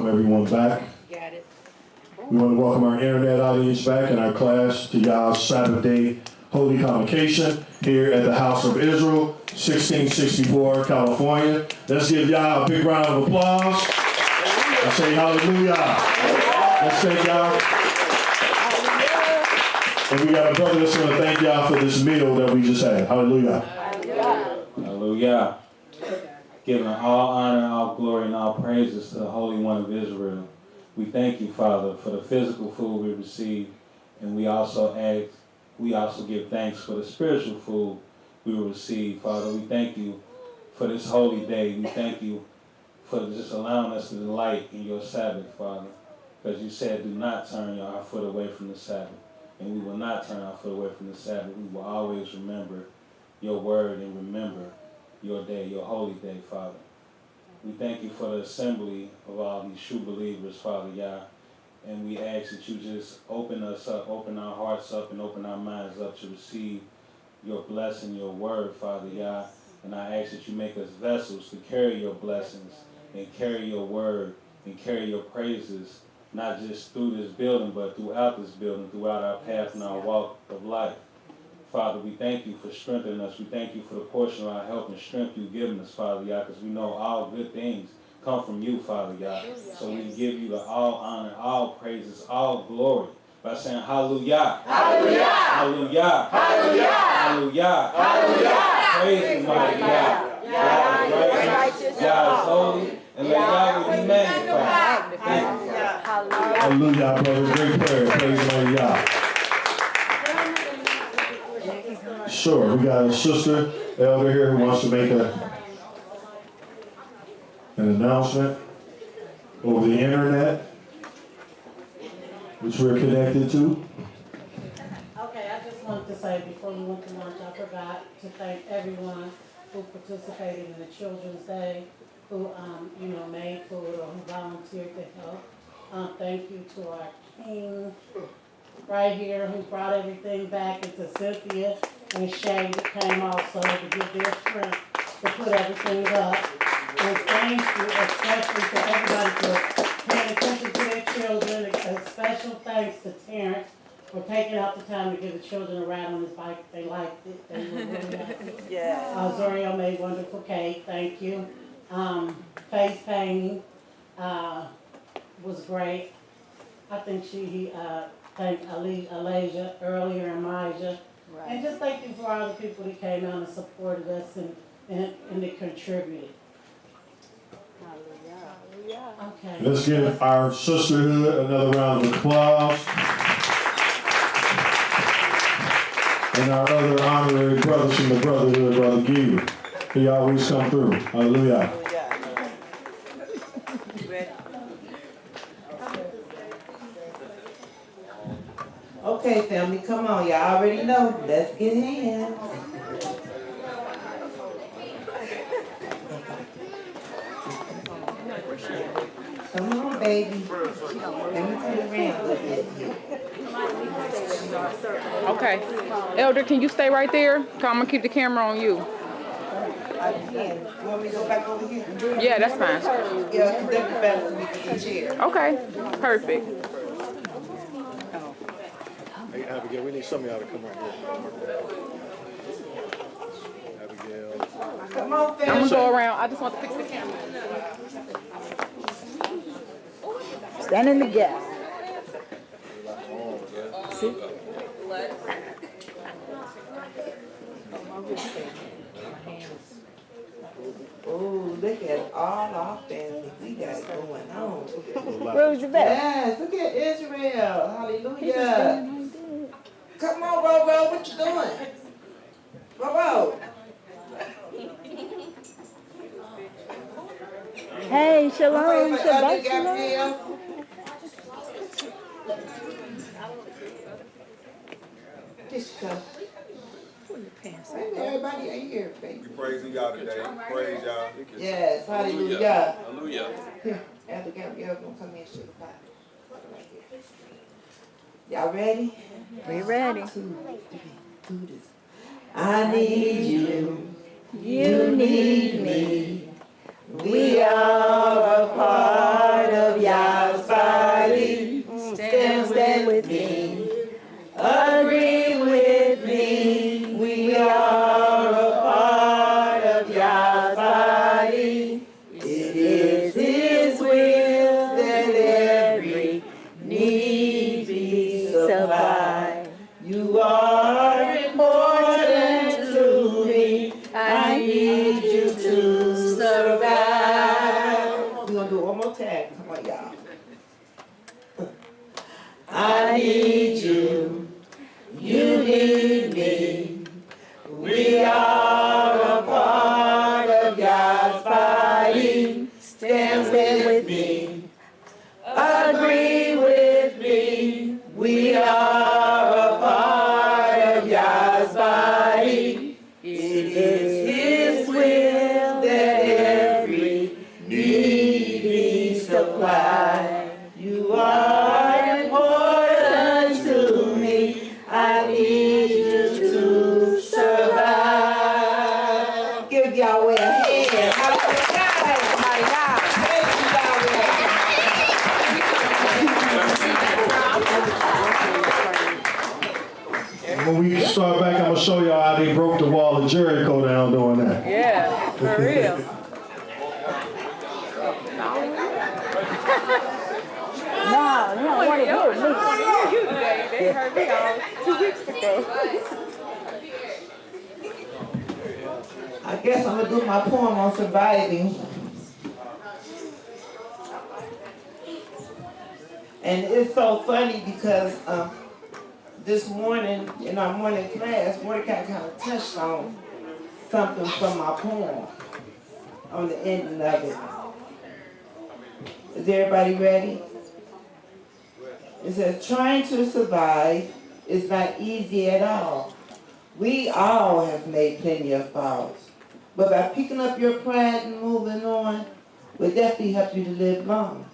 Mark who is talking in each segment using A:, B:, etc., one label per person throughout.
A: welcome everyone back.
B: Got it.
A: We want to welcome our internet audience back in our class to y'all's Sabbath Day Holy Convocation here at the House of Israel, 1664, California. Let's give y'all a big round of applause. Let's say hallelujah. Let's thank y'all. And we got a brother that's going to thank y'all for this meal that we just had. Hallelujah.
C: Hallelujah. Giving all honor, all glory, and all praises to the Holy One of Israel. We thank you, Father, for the physical food we received, and we also give thanks for the spiritual food we will receive. Father, we thank you for this holy day. We thank you for just allowing us to delight in your Sabbath, Father, because you said do not turn our foot away from the Sabbath, and we will not turn our foot away from the Sabbath. We will always remember your word and remember your day, your holy day, Father. We thank you for the assembly of all these true believers, Father Yah, and we ask that you just open us up, open our hearts up, and open our minds up to receive your blessing, your word, Father Yah, and I ask that you make us vessels to carry your blessings and carry your word and carry your praises, not just through this building, but throughout this building, throughout our path and our walk of life. Father, we thank you for strengthening us. We thank you for the portion of our help and strength you've given us, Father Yah, because we know all good things come from you, Father Yah. So we give you the all honor, all praises, all glory by saying hallelujah. Hallelujah. Hallelujah. Hallelujah. Hallelujah. Praise you, mighty Yah. Yah is righteous. Yah is holy. And let Yahweh be magnified. Thank you.
A: Hallelujah, brother. Great prayer. Praise mighty Yah. Sure, we got a sister elder here who wants to make an announcement over the internet, which we're connected to.
D: Okay, I just wanted to say before we went to lunch, I forgot to thank everyone who participated in the Children's Day, who made food or who volunteered to help. Thank you to our king right here who brought everything back, and to Cynthia and Shay that came also to give their strength to put everything up. And thank you especially to everybody for paying attention to their children. A special thanks to Terrence for taking out the time to give the children a ride on his bike. They liked it. They were really happy.
B: Yeah.
D: Zoriel made wonderful cake. Thank you. Face painting was great. I think he thanked Alasia earlier and Maja. Right. And just thank you for all the people that came out and supported us and that contributed. Hallelujah. Okay.
A: Let's give our sisterhood another round of applause. And our other honorary brothers from the brotherhood, Brother Gideon. He always come through. Hallelujah.
E: Okay, family, come on. Y'all already know. Let's get hands. Come on, baby. Let me turn around a little bit here.
F: Okay. Elder, can you stay right there? I'm going to keep the camera on you.
E: I can. You want me to go back over here?
F: Yeah, that's fine.
E: Yeah, it's definitely better for me to get chair.
F: Okay. Perfect.
A: Hey, Abigail, we need some of y'all to come right here. Abigail.
E: Come on, family.
F: I'm going to go around. I just want to fix the camera.
B: Stand in the gap. See?
E: Oh, look at all our family we got going on.
B: Where's your back?
E: Yes, look at Israel. Hallelujah. Come on, Ro-Ro, what you doing? Ro-Ro.
B: Hey, shalom,
E: Elder
B: Shabbat shalom.
E: Gabrielle. Just come. Everybody ain't here, baby.
G: We praising y'all today. Praise y'all.
E: Yes, hallelujah.
G: Hallelujah.
E: Here, Elder Gabrielle gonna come in and shake the pot. Y'all ready?
B: We ready.
E: 1, 2, 3, do this. I need you.
B: You need me.
E: We are a part of Yah. Come on, y'all. I need you. You need me. We are a part of God's body. Stand with me. Agree with me. We are a part of God's body. It is His will that every need be supplied. You are important to me. I need you to survive. Give Yahweh a hand.
A: When we start back, I'm going to show y'all how they broke the wall of Jericho down doing that.
F: Yeah, for real.
B: No, you don't want to hear me.
F: You today. They heard me all 2 weeks ago.
E: I guess I'm gonna do my poem on surviving. And it's so funny because this morning in our morning class, Mordecai kind of touched on something from my poem on the ending of it. Is everybody ready? It says, trying to survive is not easy at all. We all have made plenty of falls. But by picking up your pride and moving on, will definitely help you to live long.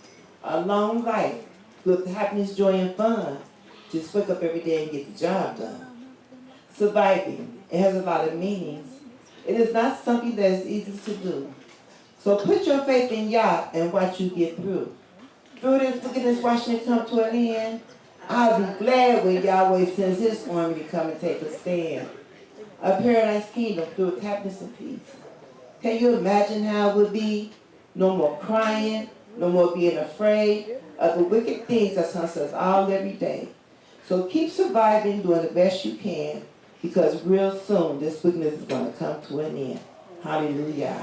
E: A long life with happiness, joy, and fun. Just wake up every day and get the job done. Surviving, it has a lot of meanings. It is not something that is easy to do. So put your faith in Yah and watch you get through. Through this wickedness, watching it come to an end, I'll be glad when Yahweh sends His army to come and take a stand. A paradise kingdom filled with happiness and peace. Can you imagine how it would be? No more crying, no more being afraid of the wicked things that hunts us all every day. So keep surviving, doing the best you can, because real soon this wickedness is going to come to an end. Hallelujah.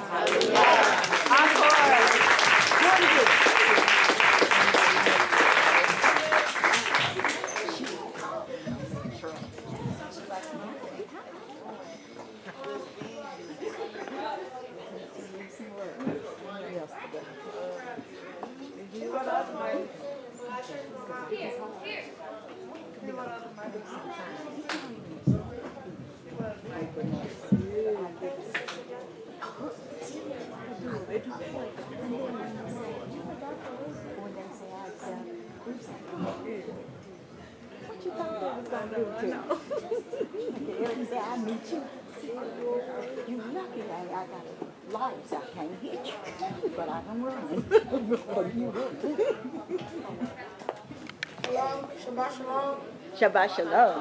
B: What you thought they was going to do to you? Eric said, I meet you. You lucky I got lights. I can't hit you, but I can run. You run.
H: Shalom, Shabbat Shalom.
B: Shabbat shalom.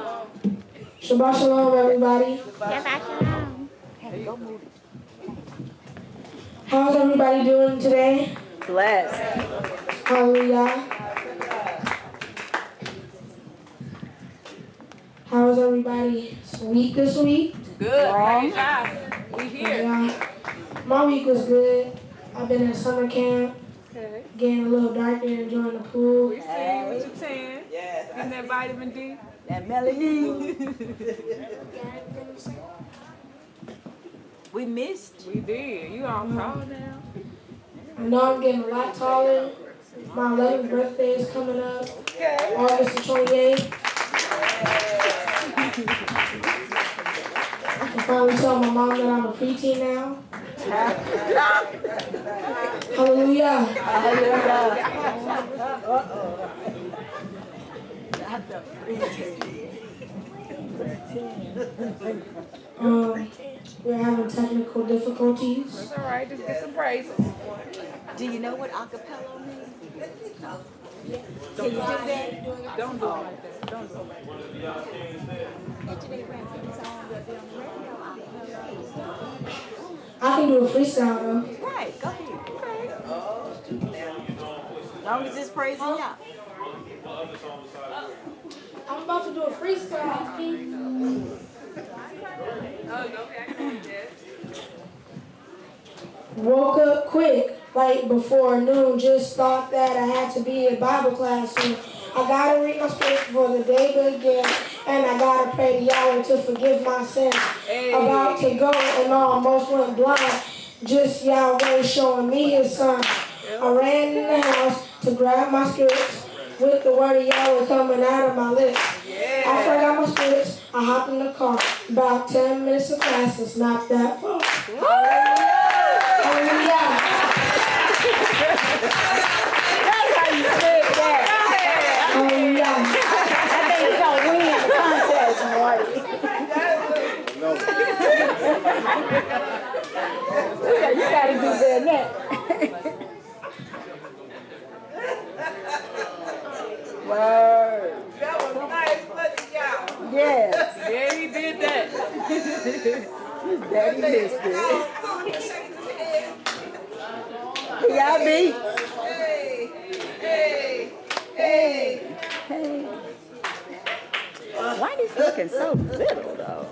H: Shabbat Shalom, everybody.
B: Shabbat shalom. Go move.
H: How's everybody doing today?
B: Blessed.
H: Hallelujah. How's everybody's week this week?
F: Good. Praise God. We here.
H: Yeah. My week was good. I've been in summer camp,
F: Okay.
H: getting a little darker, enjoying the pool.
F: We see what you saying.
E: Yes.
F: Getting that vitamin D.
B: That Melanie. We missed you.
F: We did. You all tall now.
H: I know I'm getting a lot taller. My 11th birthday is coming up, August the 28th. I finally tell my mom that I'm a preteen now. Hallelujah. We're having technical difficulties.
F: It's all right. Just get some praises.
B: Do you know what acapella means?
F: Don't do it like that. Don't do it like that. Don't do it like that.
H: I can do a freestyle though.
B: Right, go ahead. As long as it's praising Yah.
H: I'm about to do a freestyle.
F: Oh, okay.
H: Woke up quick, like before noon. Just thought that I had to be in Bible class soon. I gotta read my scripture before the day begins, and I gotta pray to Yahweh to forgive my sins. About to go and almost went blind. Just Yahweh showing me his son. I ran in the house to grab my scripts with the word of Yahweh coming out of my lips. After I got my scripts, I hopped in the car. About 10 minutes of class, it's not that far. Hallelujah.
B: That's how you said that.
H: Hallelujah.
B: I think you're gonna win the contest, Marty. You gotta do better than that. Word.
F: That was nice, wasn't it, y'all?
B: Yes.
F: Yeah, he did that.
B: Daddy missed it. Y'all beat.
F: Hey.
B: Hey. Why is looking so little though?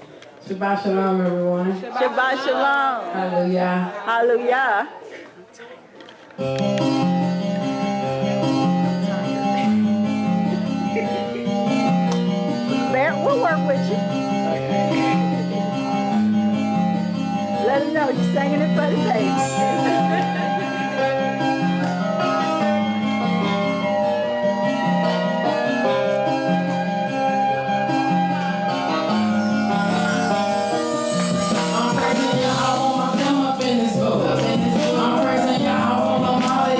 I: Shabbat shalom, everyone.
B: Shabbat shalom.
I: Hallelujah.
B: Hallelujah. Barrett, we'll work with you. Let him know you're singing it for the baby.
I: I'm praising Yahweh, I want my come up in this boat. I'm praising Yahweh, I want my molly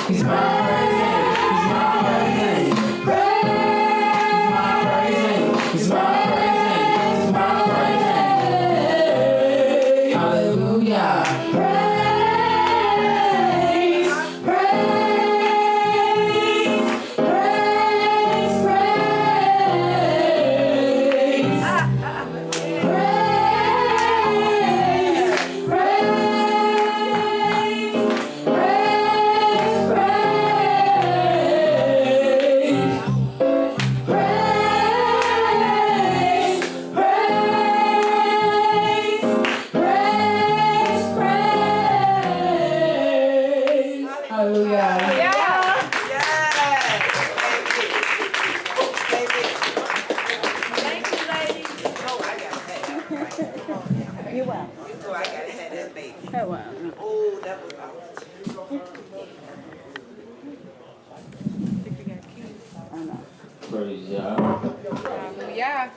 I: He's my praise. He's my praise. He's my praise. He's my praise. Hallelujah.
B: You welcome.
E: Oh, I gotta have that baby.
B: Oh, wow.
E: Oh, that was out.
B: I know.
C: Praise God.
F: Hallelujah.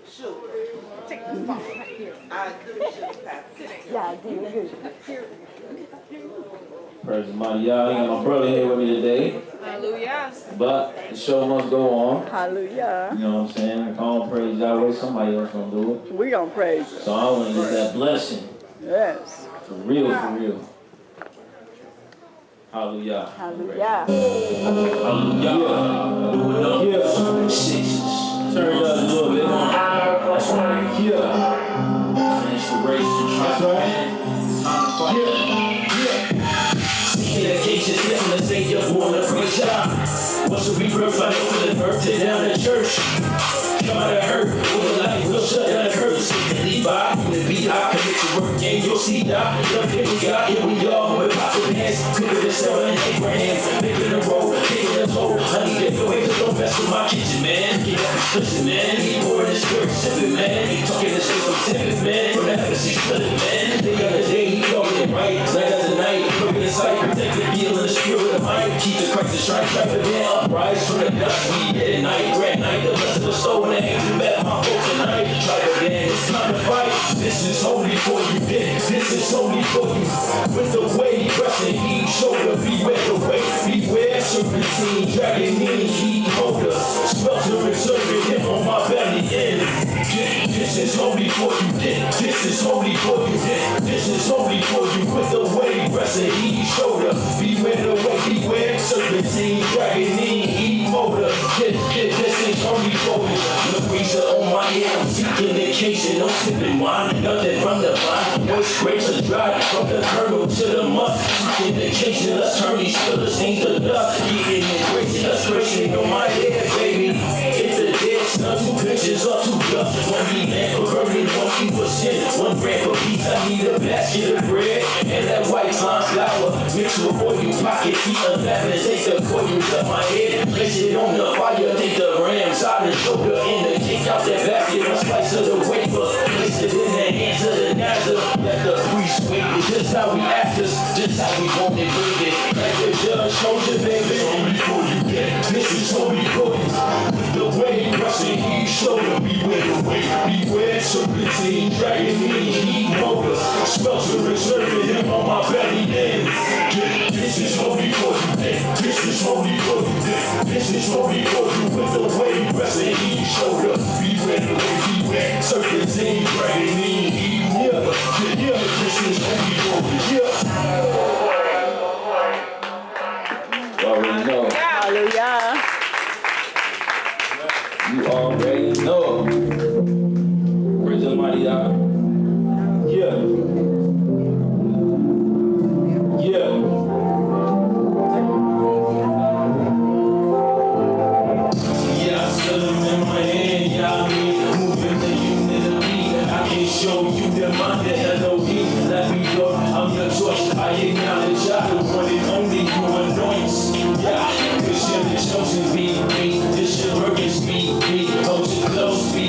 E: Shoot.
F: Take the phone right here.
E: I do shoot, Pastor.
B: Yeah, I did good.
C: Praise the mighty y'all. I got my brother here with me today.
F: Hallelujah.
C: But the show must go on.
B: Hallelujah.
C: You know what I'm saying? If I don't praise Yahweh, somebody else gonna do it.
B: We gonna praise you.
C: So I want to get that blessing.
B: Yes.
C: For real, for real. Hallelujah.
B: Hallelujah.
C: Hallelujah. Yeah. Turn it up a little bit. That's right. Yeah. Inspiration. That's right.
J: Let's say you wanna praise God. Once a rebirth, I know the birth to down in church. Come out of hurt, with a life will shut down the curves. Leave by, the beat, I commit to work, and you'll see that. Love it, we got it, we all with poppin' hands. Cooking the Sarah and Abraham, making a roll, taking a toll. I need that away, cause don't mess with my kitchen, man. Get up and pushing, man. He pouring his skirt, sippin', man. He talking this shit from tippin', man. From the heaven, she splittin', man. The other day, he talking it right, night after night. Looking inside, protect the feel and the spirit of might. Keep the Christ and strike, track the man uprise from the dust. We get it night, grand night, the rest of the soul and the angel back my folks tonight. Try again, it's time to fight. This is only for you, this is only for you. With the way he pressing, he shoulder, beware the way, beware serpentine, dragon in, he holder. Sweltering, serving him on my belly in. This is only for you, this is only for you, this is only for you. With the way he pressing, he shoulder, beware the way, beware serpentine, dragon in, he holder. This is only for you. The breezer on my head, I'm seeking vacation, I'm sipping wine, nothing from the vine. Moist grapes are dry, from the kernel to the must. Seeking vacation, let's turn these Philistines to dust. Eating and gracing, let's gracing on my head, baby. It's a dead snub, 2 pictures up, 2 dust. 1 meat man for burning, 1 evil sin, 1 bread for peace. I need a basket of bread, and that white pine flour. Mix with oil, pocket, feet unfasten, take the coils up my head. Place it on the fire, take the rams out and shoulder in the kick out that basket, a slice of the wafer. Place it in the hands of the Nazar. Let the priest wait. It's just how we act us, just how we want it, baby. Like the judge told you, baby. Only for you, this is only for you. The way he rushing, he shoulder. Beware the way, beware serpentine, dragon in, he motor. Spells are reserving him on my belly in. This is only for you, this is only for you, this is only for you. With the way he rushing, he shoulder. Beware the way, beware serpentine, dragon in, he motor. This is only for you,
C: You already know.
B: Hallelujah.
C: You already know. Praise the mighty y'all. Yeah. Yeah.
J: yeah, I still them in my hand, yeah, I mean, moving the unity. I can show you the mind that Elohim, let me go, I'm your choice. I acknowledge I the one and only you anoints. Yeah, cause you're the chosen me, this your work is me, hold you close, me,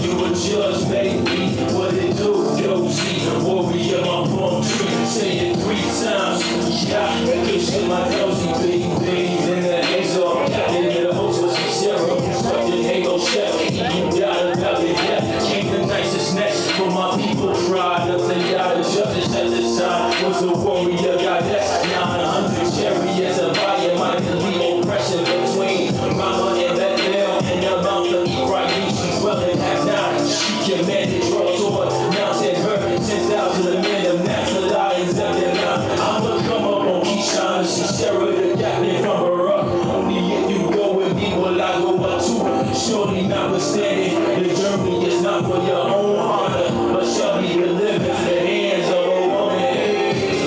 J: you a judge, baby, what it do, yo, see, warrior, my palm tree, say it 3 times, yeah, cause you're my cozy, baby, in the hands of, in the host was Sarah, constructed halo chef, you got about it, yeah, came the nicest next, for my people tried up, they got a justice, that's was a warrior, got that 900 chariots of fire, mightily oppression between Mama and Bethel and the mouth of Ephraim. She's dwelling half now. She commanded, draw sword, mounted her 10,000 men of Naphtali and Zebulun. I'ma come up on Keyshawn, she Sarah the captain from Barak. Only if you go with me will I go up too. Surely notwithstanding, the journey is not for your own honor, but shall be delivered to the hands of a woman.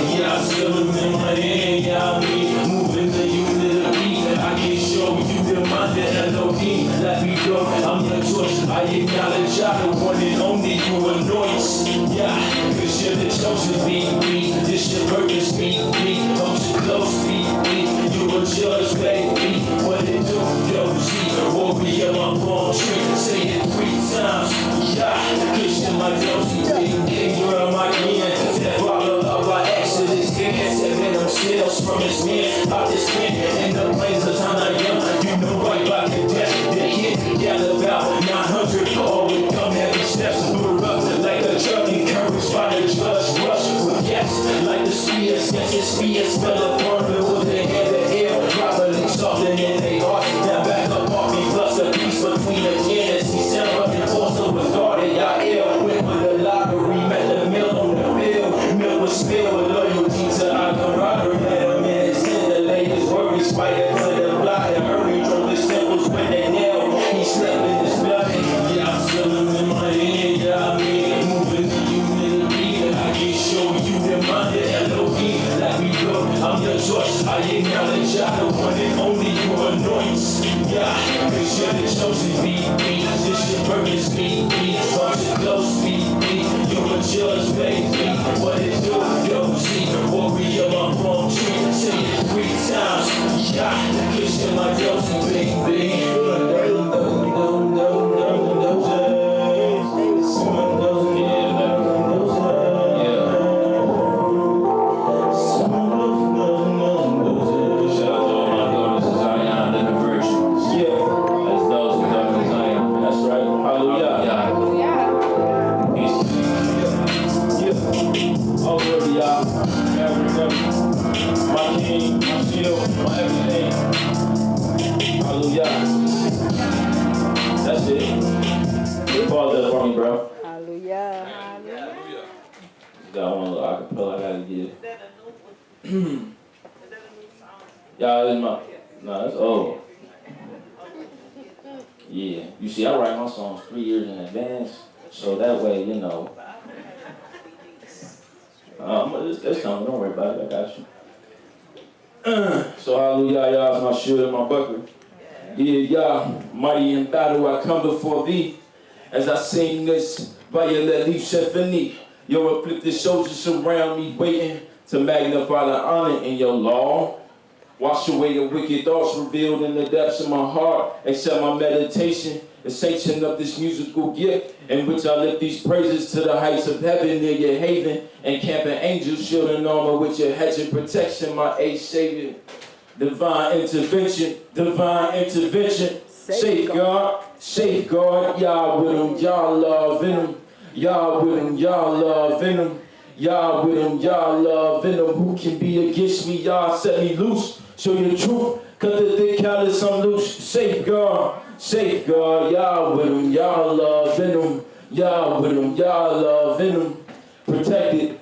J: Yeah, I still them in my hand, yeah, I mean, moving the unit of beat. I can show you the mind that Elohim, let me go. I'm your choice, I acknowledge I the one and only you anoint. Yeah, cause you're the chosen baby. This your purpose, baby. Come too close, baby. You a judge, baby. What it do, yo, see the warrior up on tree. Say it 3 times. Yeah, cause you're my dosey, baby. You're my kin. That father of our Exodus. Seven of shells from his man. Out this can in the plains of Tanayam. You know right by the death. The kid gather about 900. All with dumb heavy steps. Lure up like a truck. Encouraged by the judge. Rush with gas like the spears. Yes, his spears. Spell upon me with the head of air. Probably something in their heart. Now back up off me. Plus a piece between the cannons. He sent up and also was guarded. Y'all ill. Went with the lottery. Met the mill on the field. Mill was spilled with loyalty to our camaraderie. Let him in his sin. The latest worry. Spider to the fly. Hurry. Drove his temples with a nail. He slept in his blood. Yeah, I feel him in my hand. Yeah, I mean, moving the unity. I can show you the mind that Elohim. Let me go. I'm your choice. I acknowledge I the one and only you anoint. Yeah, cause you're the chosen baby. This your purpose, baby. Come too close, baby. You're a judge, baby. What it do, yo, see the warrior up on tree. Say it 3 times. Yeah, cause you're my chosen baby. My king, my shield, my everything. Hallelujah. That's it. They pause that for me, bro.
B: Hallelujah.
J: Got one little acapella I gotta give. Y'all, it's my, nah, it's old. Yeah, you see, I write my songs 3 years in advance, so that way, you know. It's coming, don't worry about it, I got you. So hallelujah, y'all, is my shield and my buckler. Yeah, y'all, mighty in battle, I come before thee. As I sing this, Violet Leaf Symphony. Your afflicted soldiers surround me, waiting to magnify the honor in your law. Wash away the wicked thoughts revealed in the depths of my heart. Accept my meditation, the sanction of this musical gift, in which I lift these praises to the heights of heaven near your haven, and camping angels, shielding armor with your hedge and protection, my age savior. Divine intervention, safeguard, y'all with them, y'all love in them, y'all with them, y'all love in them, y'all with them, y'all love in them. Who can be against me? Y'all set me loose, show your truth, cause the thick callous I'm loose. Safeguard, y'all with them, y'all love in them, y'all with them, y'all love in them. Protected,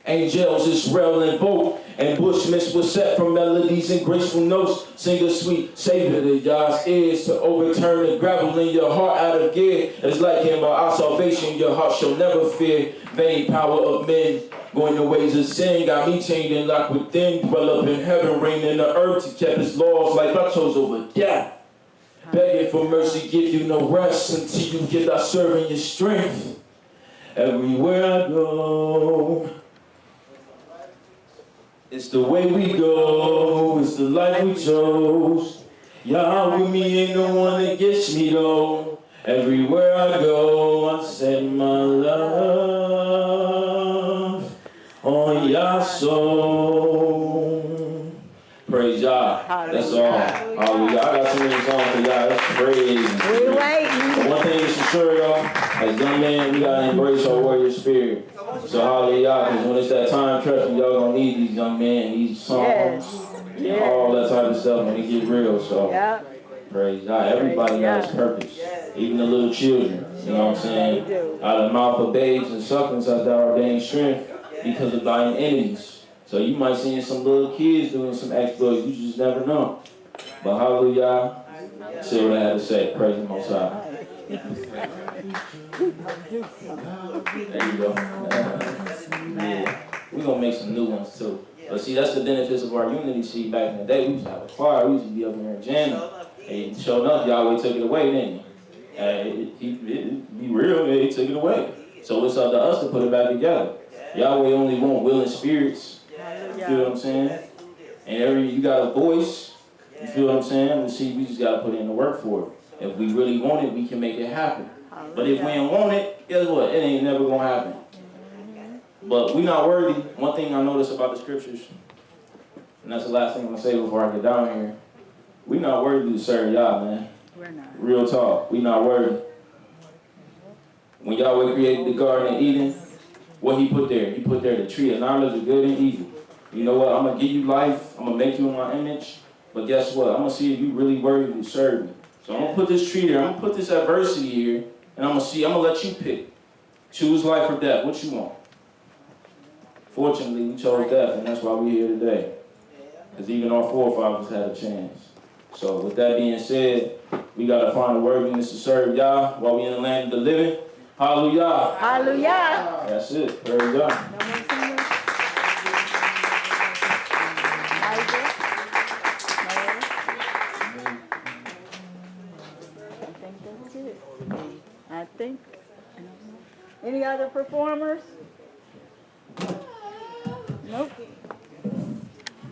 J: angels Israel invoke, and bushmen were set from melodies and graceful notes. Sing a sweet savior to y'all's ears, to overturn the gravel in your heart out of gear. It's like him by our salvation, your heart shall never fear. Vain power of men, going the ways of sin, got me chained and locked within. Dwell up in heaven, reign in the earth, he kept his laws like I chose over death. Begging for mercy, give you no rest until you get thy servant your strength. Everywhere I go, it's the way we go, it's the life we chose. Y'all with me ain't no one that gets me though. Everywhere I go, I set my love on your soul. Praise y'all. That's all. Hallelujah. I got so many songs for y'all. That's crazy.
B: We're waiting.
J: One thing is for sure, y'all. As young men, we gotta embrace our warrior spirit. So hallelujah, because when it's that time, trust me, y'all gonna need these young men, these songs, and all that type of stuff when it get real. So praise God. Everybody has purpose. Even the little children. You know what I'm saying? Out of the mouth of babes and sucklings has thou ordained strength because of thine enemies. So you might see some little kids doing some exploits. You just never know. But hallelujah. Say what I had to say. Praise the Most High. There you go. Yeah. We're going to make some new ones too. But see, that's the benefits of our unity. See, back in the day, we used to have a choir. We used to be up here in jamming. And showing up, Yahweh took it away, didn't he? It be real, he took it away. So it's up to us to put it back together. Yahweh only want willing spirits. You feel what I'm saying? And you got a voice. You feel what I'm saying? See, we just got to put in the work for it. If we really want it, we can make it happen. But if we don't want it, guess what? It ain't never going to happen. But we not worthy. One thing I notice about the scriptures, and that's the last thing I'm going to say before I get down here, we not worthy to serve Yah, man.
B: We're not.
J: Real talk. We not worthy. When Yahweh created the Garden of Eden, what he put there? He put there the tree of knowledge of good and evil. You know what? I'm going to give you life. I'm going to make you in my image. But guess what? I'm going to see if you really worthy to serve me. So I'm going to put this tree there. I'm going to put this adversity here. And I'm going to let you pick. Choose life or death. What you want? Fortunately, we chose death, and that's why we're here today. Because even our forefathers had a chance. So with that being said, we got to find a worthiness to serve Yah while we in the land of the living. Hallelujah.
B: Hallelujah.
J: That's it. Praise God.
B: I think. Any other performers? Nope.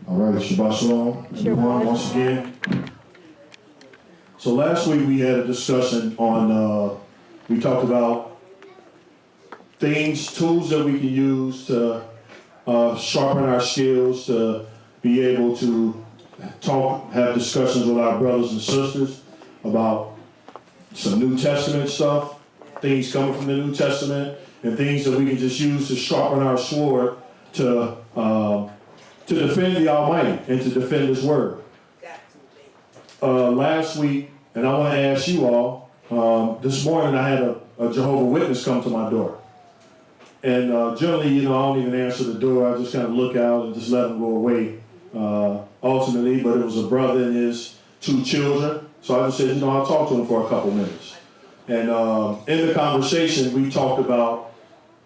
A: All right, Shabbat Shalom, everyone, once again. So last week we had a discussion on, we talked about tools that we can use to sharpen our skills, to be able to have discussions with our brothers and sisters about some New Testament stuff, things coming from the New Testament, and things that we can just use to sharpen our sword to defend the Almighty and to defend His Word. Last week, and I want to ask you all, this morning I had a Jehovah's Witness come to my door. And generally, I don't even answer the door. I just kind of look out and just let them go away, ultimately. But it was a brother and his 2 children. So I just said, I'll talk to him for a couple minutes. And in the conversation, we talked about,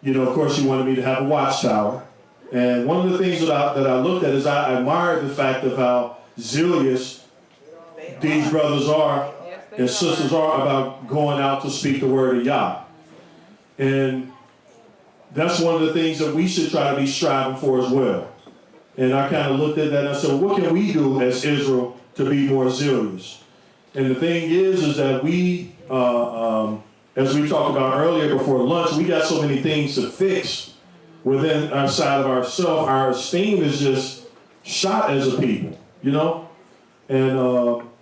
A: of course, he wanted me to have a watchtower. And one of the things that I looked at is I admired the fact of how zealous these brothers are and sisters are about going out to speak the word of Yah. And that's one of the things that we should try to be striving for as well. And I kind of looked at that and I said, what can we do as Israel to be more zealous? And the thing is that we, as we talked about earlier before lunch, we got so many things to fix within our side of ourselves. Our esteem is just shot as a people, And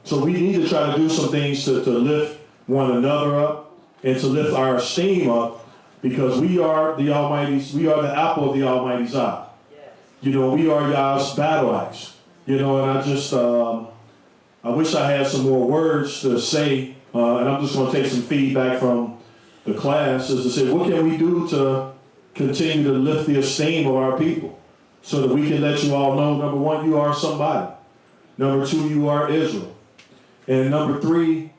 A: so we need to try to do some things to lift one another up and to lift our esteem up, because we are the Almighty's, we are the apple of the Almighty's eye. We are Yah's battle axe. And I just, I wish I had some more words to say, and I'm just going to take some feedback from the class, is to say, what can we do to continue to lift the esteem of our people so that we can let you all know, number 1, you are somebody. Number 2, you are Israel. And number 3,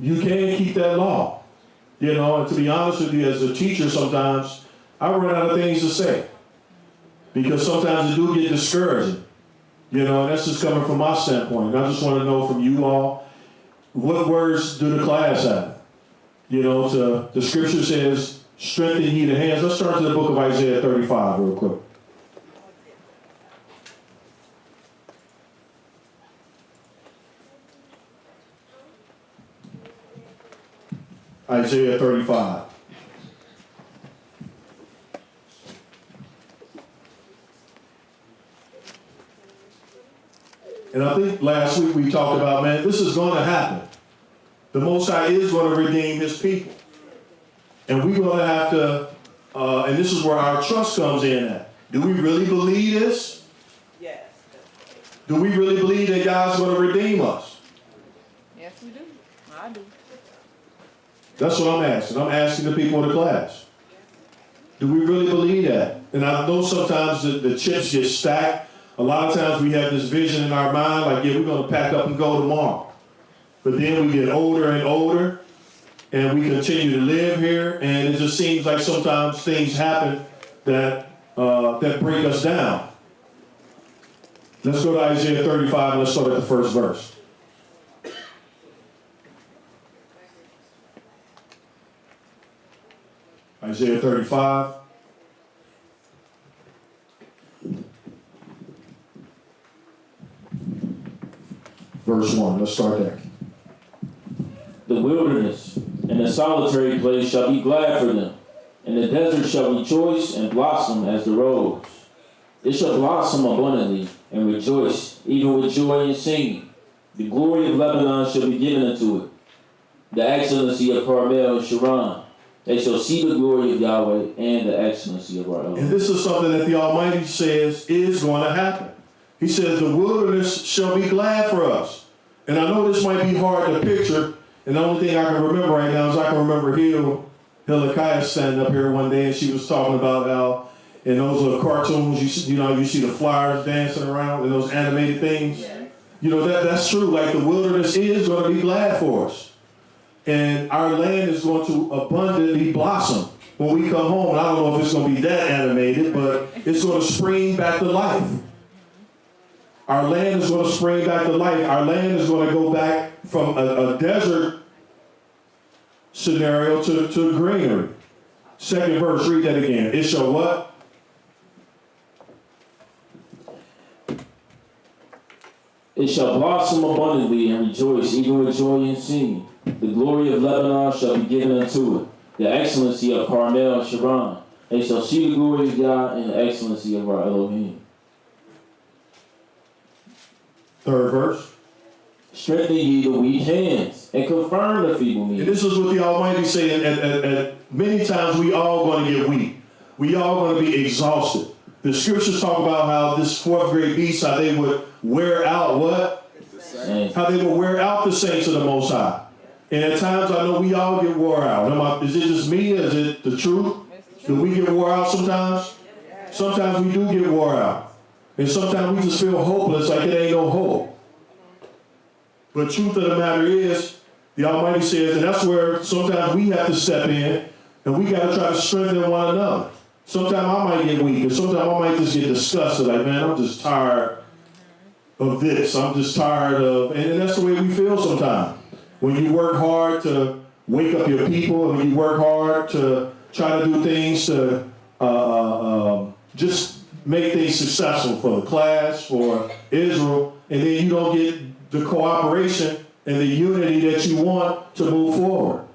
A: you can keep that law. And to be honest with you, as a teacher, sometimes I run out of things to say, because sometimes it do get discouraging. And that's just coming from my standpoint. And I just want to know from you all, what words do the class have? The scripture says, strengthen ye the hands. Let's turn to the book of Isaiah 35 real quick. Isaiah 35. And I think last week we talked about, man, this is going to happen. The Most High is going to redeem His people. And we're going to have to, and this is where our trust comes in at. Do we really believe this?
F: Yes.
A: Do we really believe that God's going to redeem us?
F: Yes, we do. I do.
A: That's what I'm asking. I'm asking the people in the class. Do we really believe that? And I know sometimes the chips get stacked. A lot of times we have this vision in our mind, like, yeah, we're going to pack up and go tomorrow. But then we get older and older, and we continue to live here, and it just seems like sometimes things happen that that break us down. Let's go to Isaiah 35, and let's start at the first verse. Isaiah 35. Verse 1, let's start there.
J: The wilderness and the solitary place shall be glad for them, and the desert shall rejoice and blossom as the rose. It shall blossom abundantly and rejoice, even with joy and singing. The glory of Lebanon shall be given unto it, the excellency of Carmel and Sharon. They shall see the glory of Yahweh and the excellency of our Elohim.
A: And this is something that the Almighty says is going to happen. He says the wilderness shall be glad for us. And I know this might be hard to picture, and the only thing I can remember right now is I can remember Hilkiah standing up here one day, and she was talking about how in those little cartoons, you see the flowers dancing around and those animated things. Yeah. You know, that's true. Like the wilderness is going to be glad for us. And our land is going to abundantly blossom when we come home. And I don't know if it's going to be that animated, but it's going to spring back to life. Our land is going to spring back to life. Our land is going to go back from a desert scenario to greenery. Second verse, read that again. It shall what?
J: It shall blossom abundantly and rejoice, even with joy and singing. The glory of Lebanon shall be given unto it, the excellency of Carmel and Sharon. They shall see the glory of God and the excellency of our Elohim.
A: Third verse.
J: Strengthen ye the weak hands and confirm the feeble knees.
A: And this is what the Almighty said. And many times we all going to get weak. We all going to be exhausted. The scriptures talk about how this fourth grade beast, how they would wear out what? How they would wear out the saints of the Most High. And at times I know we all get wore out. Is it just me? Is it the truth? Do we get wore out sometimes? Sometimes we do get wore out. And sometimes we just feel hopeless, like it ain't no hope. But truth of the matter is, the Almighty says, and that's where sometimes we have to step in, and we got to try to strengthen one another. Sometimes I might get weak, and sometimes I might just get disgusted, like, man, I'm just tired of this. I'm just tired of, and that's the way we feel sometimes. When you work hard to wake up your people, and when you work hard to try to do things to just make things successful for the class, for Israel, and then you don't get the cooperation and the unity that you want to move forward.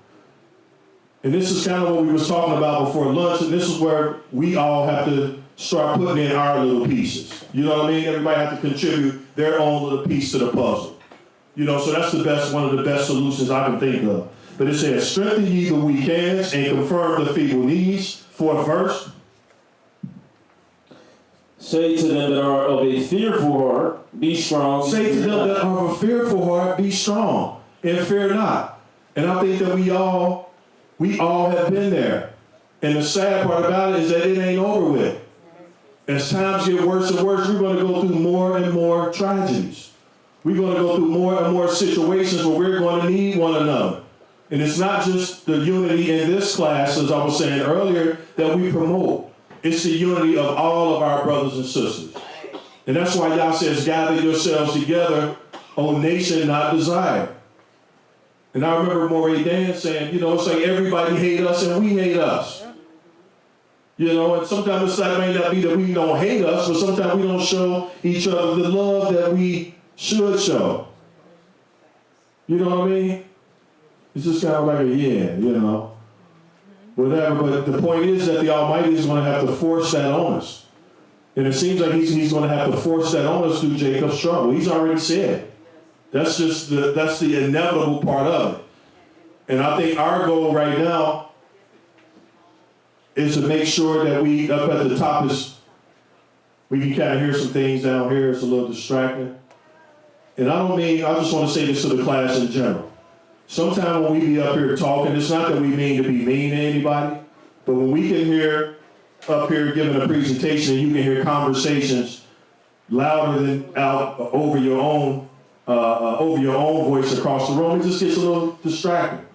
A: And this is kind of what we were talking about before lunch, and this is where we all have to start putting in our little pieces. You know what I mean? Everybody has to contribute their own little piece to the puzzle. You know, so that's one of the best solutions I can think of. But it says, strengthen ye the weak hands and confirm the feeble knees. Fourth verse.
J: Say to them that are of a fearful heart, be strong.
A: Say to them that are of a fearful heart, be strong and fear not. And I think that we all have been there. And the sad part about it is that it ain't over with. As times get worse and worse, we're going to go through more and more tragedies. We're going to go through more and more situations where we're going to need one another. And it's not just the unity in this class, as I was saying earlier, that we promote. It's the unity of all of our brothers and sisters. And that's why Yah says, gather yourselves together, O nation not desired. And I remember Morey Dan saying, you know, it's like everybody hate us and we hate us. You know, and sometimes it may not be that we don't hate us, but sometimes we don't show each other the love that we should show. You know what I mean? It's just kind of like you know, whatever. But the point is that the Almighty is going to have to force that on us. And it seems like he's going to have to force that on us through Jacob's trouble. He's already said. That's the inevitable part of it. And I think our goal right now is to make sure that we, up at the top we can kind of hear some things down here. It's a little distracting. And I just want to say this to the class in general. Sometimes when we be up here talking, it's not that we mean to be mean to anybody, but when we can hear up here giving a presentation and you can hear conversations louder than out over your own voice across the room, it just gets a little distracting.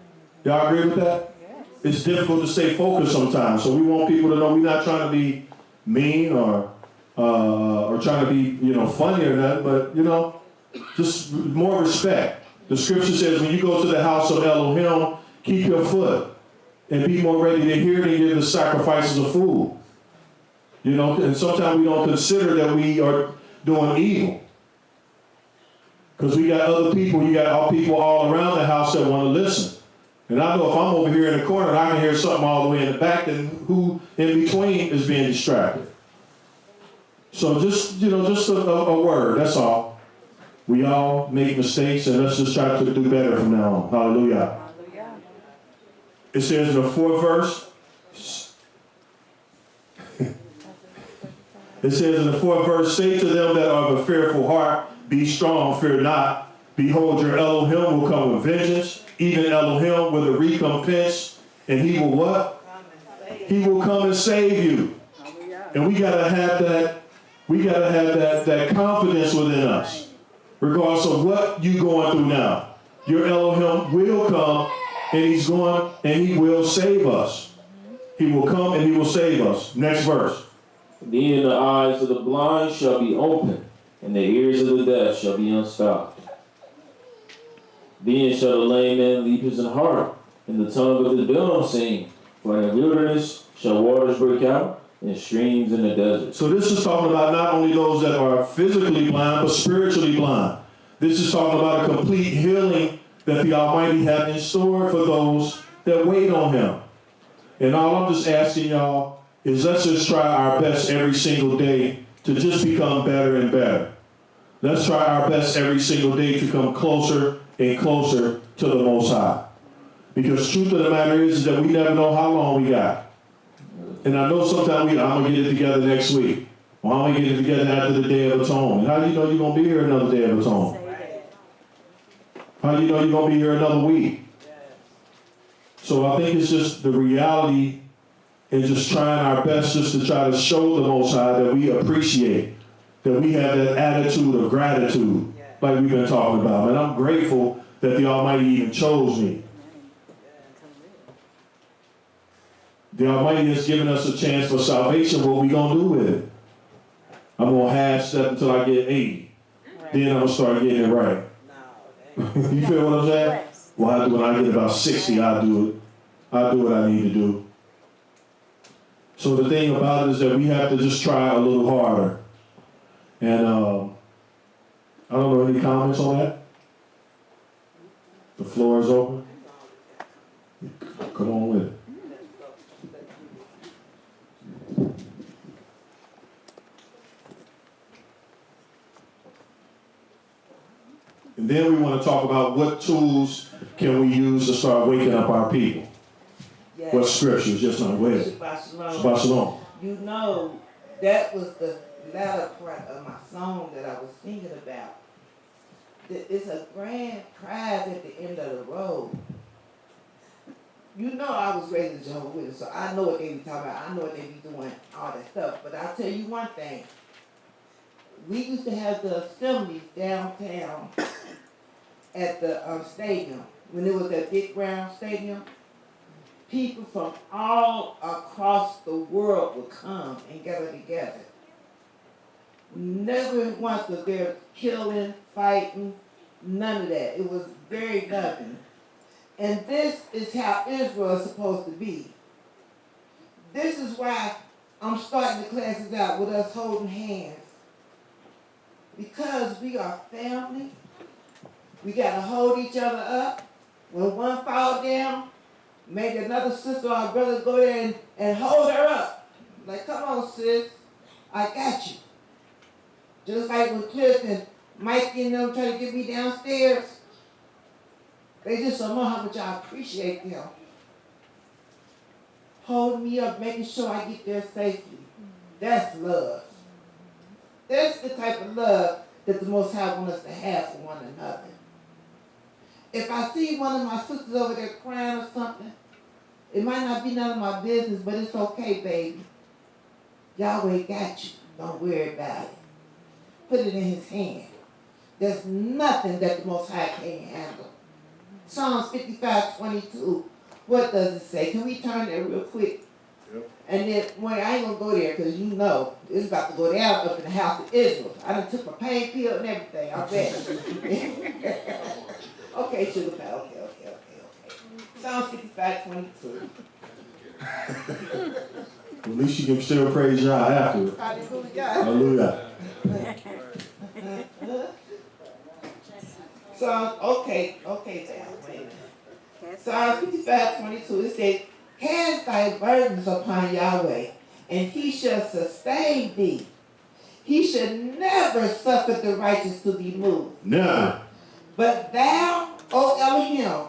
A: Y'all agree with that? It's difficult to stay focused sometimes. So we want people to know we're not trying to be mean or trying to be, funny or nothing, but, just more respect. The scripture says when you go to the house of Elohim, keep your foot and be more ready to hear than give the sacrifices of food. And sometimes we don't consider that we are doing evil. Because we got other people, you got all people all around the house that want to listen. And I know if I'm over here in the corner and I can hear something all the way in the back, then who in between is being distracted? So just a word, that's all. We all make mistakes, and let's just try to do better from now on. Hallelujah. It says in the 4th verse, say to them that are of a fearful heart, be strong, fear not. Behold, your Elohim will come with vengeance, even Elohim with a recompense, and he will what? He will come and save you. And we gotta have that confidence within us. Regardless of what you're going through now, your Elohim will come and he will save us. He will come and he will save us. Next verse.
J: Then the eyes of the blind shall be opened, and the ears of the deaf shall be unstopped. Then shall the lame man leap his heart, and the tongue of the dumb sing. For in the wilderness shall waters break out, and streams in the desert.
A: So this is talking about not only those that are physically blind, but spiritually blind. This is talking about a complete healing that the Almighty has in store for those that wait on him. And all I'm just asking y'all is let's just try our best every single day to just become better and better. Let's try our best every single day to come closer and closer to the Most High. Because truth of the matter is that we never know how long we got. And I know sometimes I'm going to get it together next week. Or I'm going to get it together after the Day of Atonement. How do you know you're going to be here another Day of Atonement? How do you know you're going to be here another week? So I think it's just the reality and just trying our best just to try to show the Most High that we appreciate, that we have that attitude of gratitude like we've been talking about. And I'm grateful that the Almighty even chose me. The Almighty has given us a chance for salvation. What are we going to do with it? I'm going to half step until I get 80. Then I'm going to start getting it right. You feel what I'm saying? Well, when I get about 60, I'll do it. I'll do what I need to do. So the thing about it is that we have to just try a little harder. And I don't know, any comments on that? The floor is open. Come on with it. And then we want to talk about what tools can we use to start waking up our people.
E: Yes.
A: What scriptures? Just not go ahead. Shabbat Shalom.
E: You know, that was the latter part of my song that I was singing about. It's a grand prize at the end of the road. You know I was raised in Jehovah's Witness, so I know what they be talking about. I know what they be doing, all that stuff. But I'll tell you one thing. We used to have the assemblies downtown at the stadium. When it was that big round stadium, people from all across the world would come and gather together. Never once was there killing, fighting, none of that. It was very loving. And this is how Israel is supposed to be. This is why I'm starting the classes out with us holding hands. Because we are family, we got to hold each other up. When one falls down, make another sister or brother go there and hold her up. Like, come on, sis, I got you. Just like when Cliff and Mike and them try to get me downstairs, they just don't know how much I appreciate them. holding me up, making sure I get there safely. That's love. That's the type of love that the Most High wants us to have for one another. If I see one of my sisters over there crying or something, it might not be none of my business, but it's okay, baby. Yahweh got you. Don't worry about it. Put it in his hand. There's nothing that the Most High can't handle. Psalms 55:22. What does it say? Can we turn there real quick?
A: Yep.
E: And then, well, I ain't gonna go there because you know it's about to go down up in the house of Israel. I done took my pain pill and everything. I bet. Okay, sugar pie. Okay. Psalms 55:22.
A: At least you can still praise Yah after.
E: Hallelujah.
A: Hallelujah.
E: Psalms, okay, wait a minute. Psalms 55:22, it says, cast thy burdens upon Yahweh, and he shall sustain thee. He shall never suffer the righteous to be moved.
A: Never.
E: But thou, O Elohim,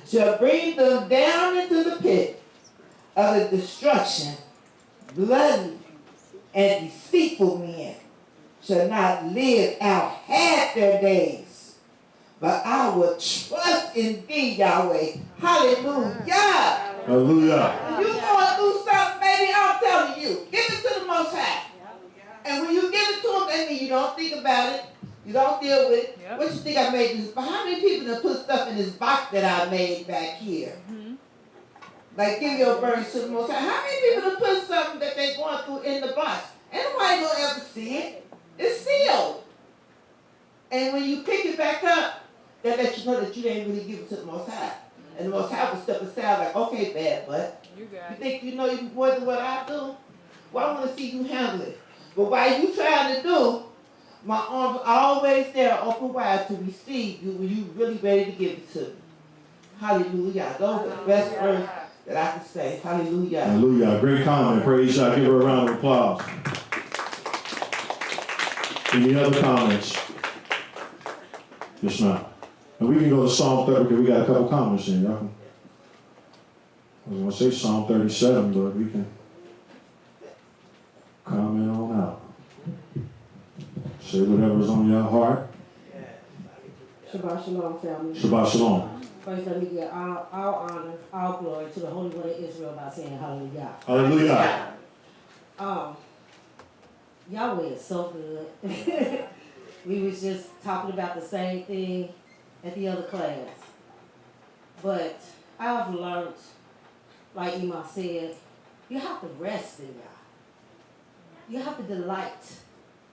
E: shall bring them down into the pit of the destruction. Bloody and deceitful men shall not live out half their days. But I will trust in thee, Yahweh. Hallelujah.
A: Hallelujah.
E: You going through something, baby, I'm telling you. Give it to the Most High. And when you give it to him, that means you don't think about it. You don't deal with it. What you think I made this? But how many people have put stuff in this box that I made back here? Like give your burdens to the Most High. How many people have put something that they're going through in the box? Ain't nobody gonna ever see it. It's sealed. And when you pick it back up, that lets you know that you didn't really give it to the Most High. And the Most High will step aside like, okay, bad butt. You think you know you more than what I do? Well, I want to see you handle it. But while you trying to do, my arms are always there open wide to receive you when you really ready to give it to me. Hallelujah. Those are the best words that I can say. Hallelujah.
A: Hallelujah. Great comment. Praise Yah. Give her a round of applause. Any other comments? Yes, ma'am. And we can go to Psalm 30 because we got a couple comments in. Y'all can, I was going to say Psalm 37, but we can comment on out. Say whatever's on your heart.
D: Shabbat Shalom, family.
A: Shabbat Shalom.
D: First, let me give all honor, all glory to the Holy One of Israel by saying hallelujah.
A: Hallelujah.
D: Yahweh is so good. We was just talking about the same thing at the other class. But I've learned, like Imam said, you have to rest in Yah. You have to delight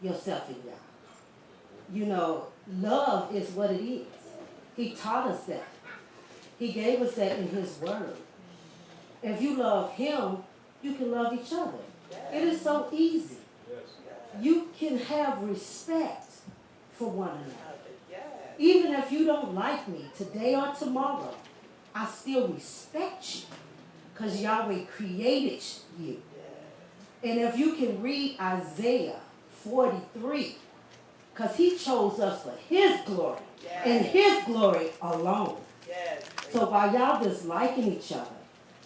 D: yourself in Yah. You know, love is what it is. He taught us that. He gave us that in his word. If you love him, you can love each other. It is so easy. You can have respect for one another. Even if you don't like me today or tomorrow, I still respect you because Yahweh created you. And if you can read Isaiah 43, because he chose us for his glory and his glory alone. So by y'all disliking each other,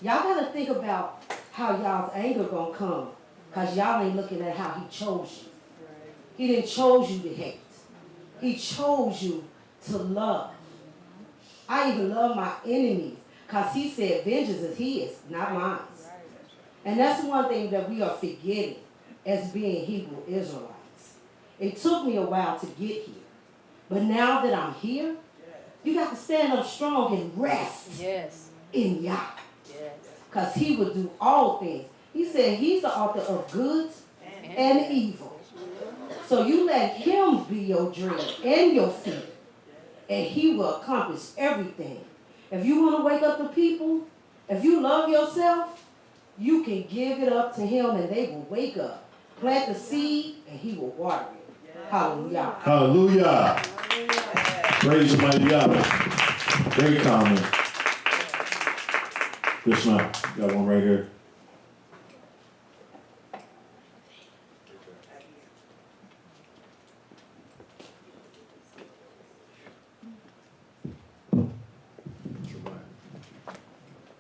D: y'all got to think about how y'all's anger going to come because y'all ain't looking at how he chose you. He didn't chose you to hate. He chose you to love. I even love my enemies because he said vengeance is his, not mine. And that's one thing that we are forgetting as being Hebrew Israelites. It took me a while to get here. But now that I'm here, you got to stand up strong and rest in Yah. Because he will do all things. He said he's the author of good and evil. So you let him be your dream and your feet. And he will accomplish everything. If you want to wake up the people, if you love yourself, you can give it up to him and they will wake up. Plant the seed and he will water it. Hallelujah.
A: Hallelujah. Praise the mighty Yahweh. Great comment. Yes, ma'am. Got one right here.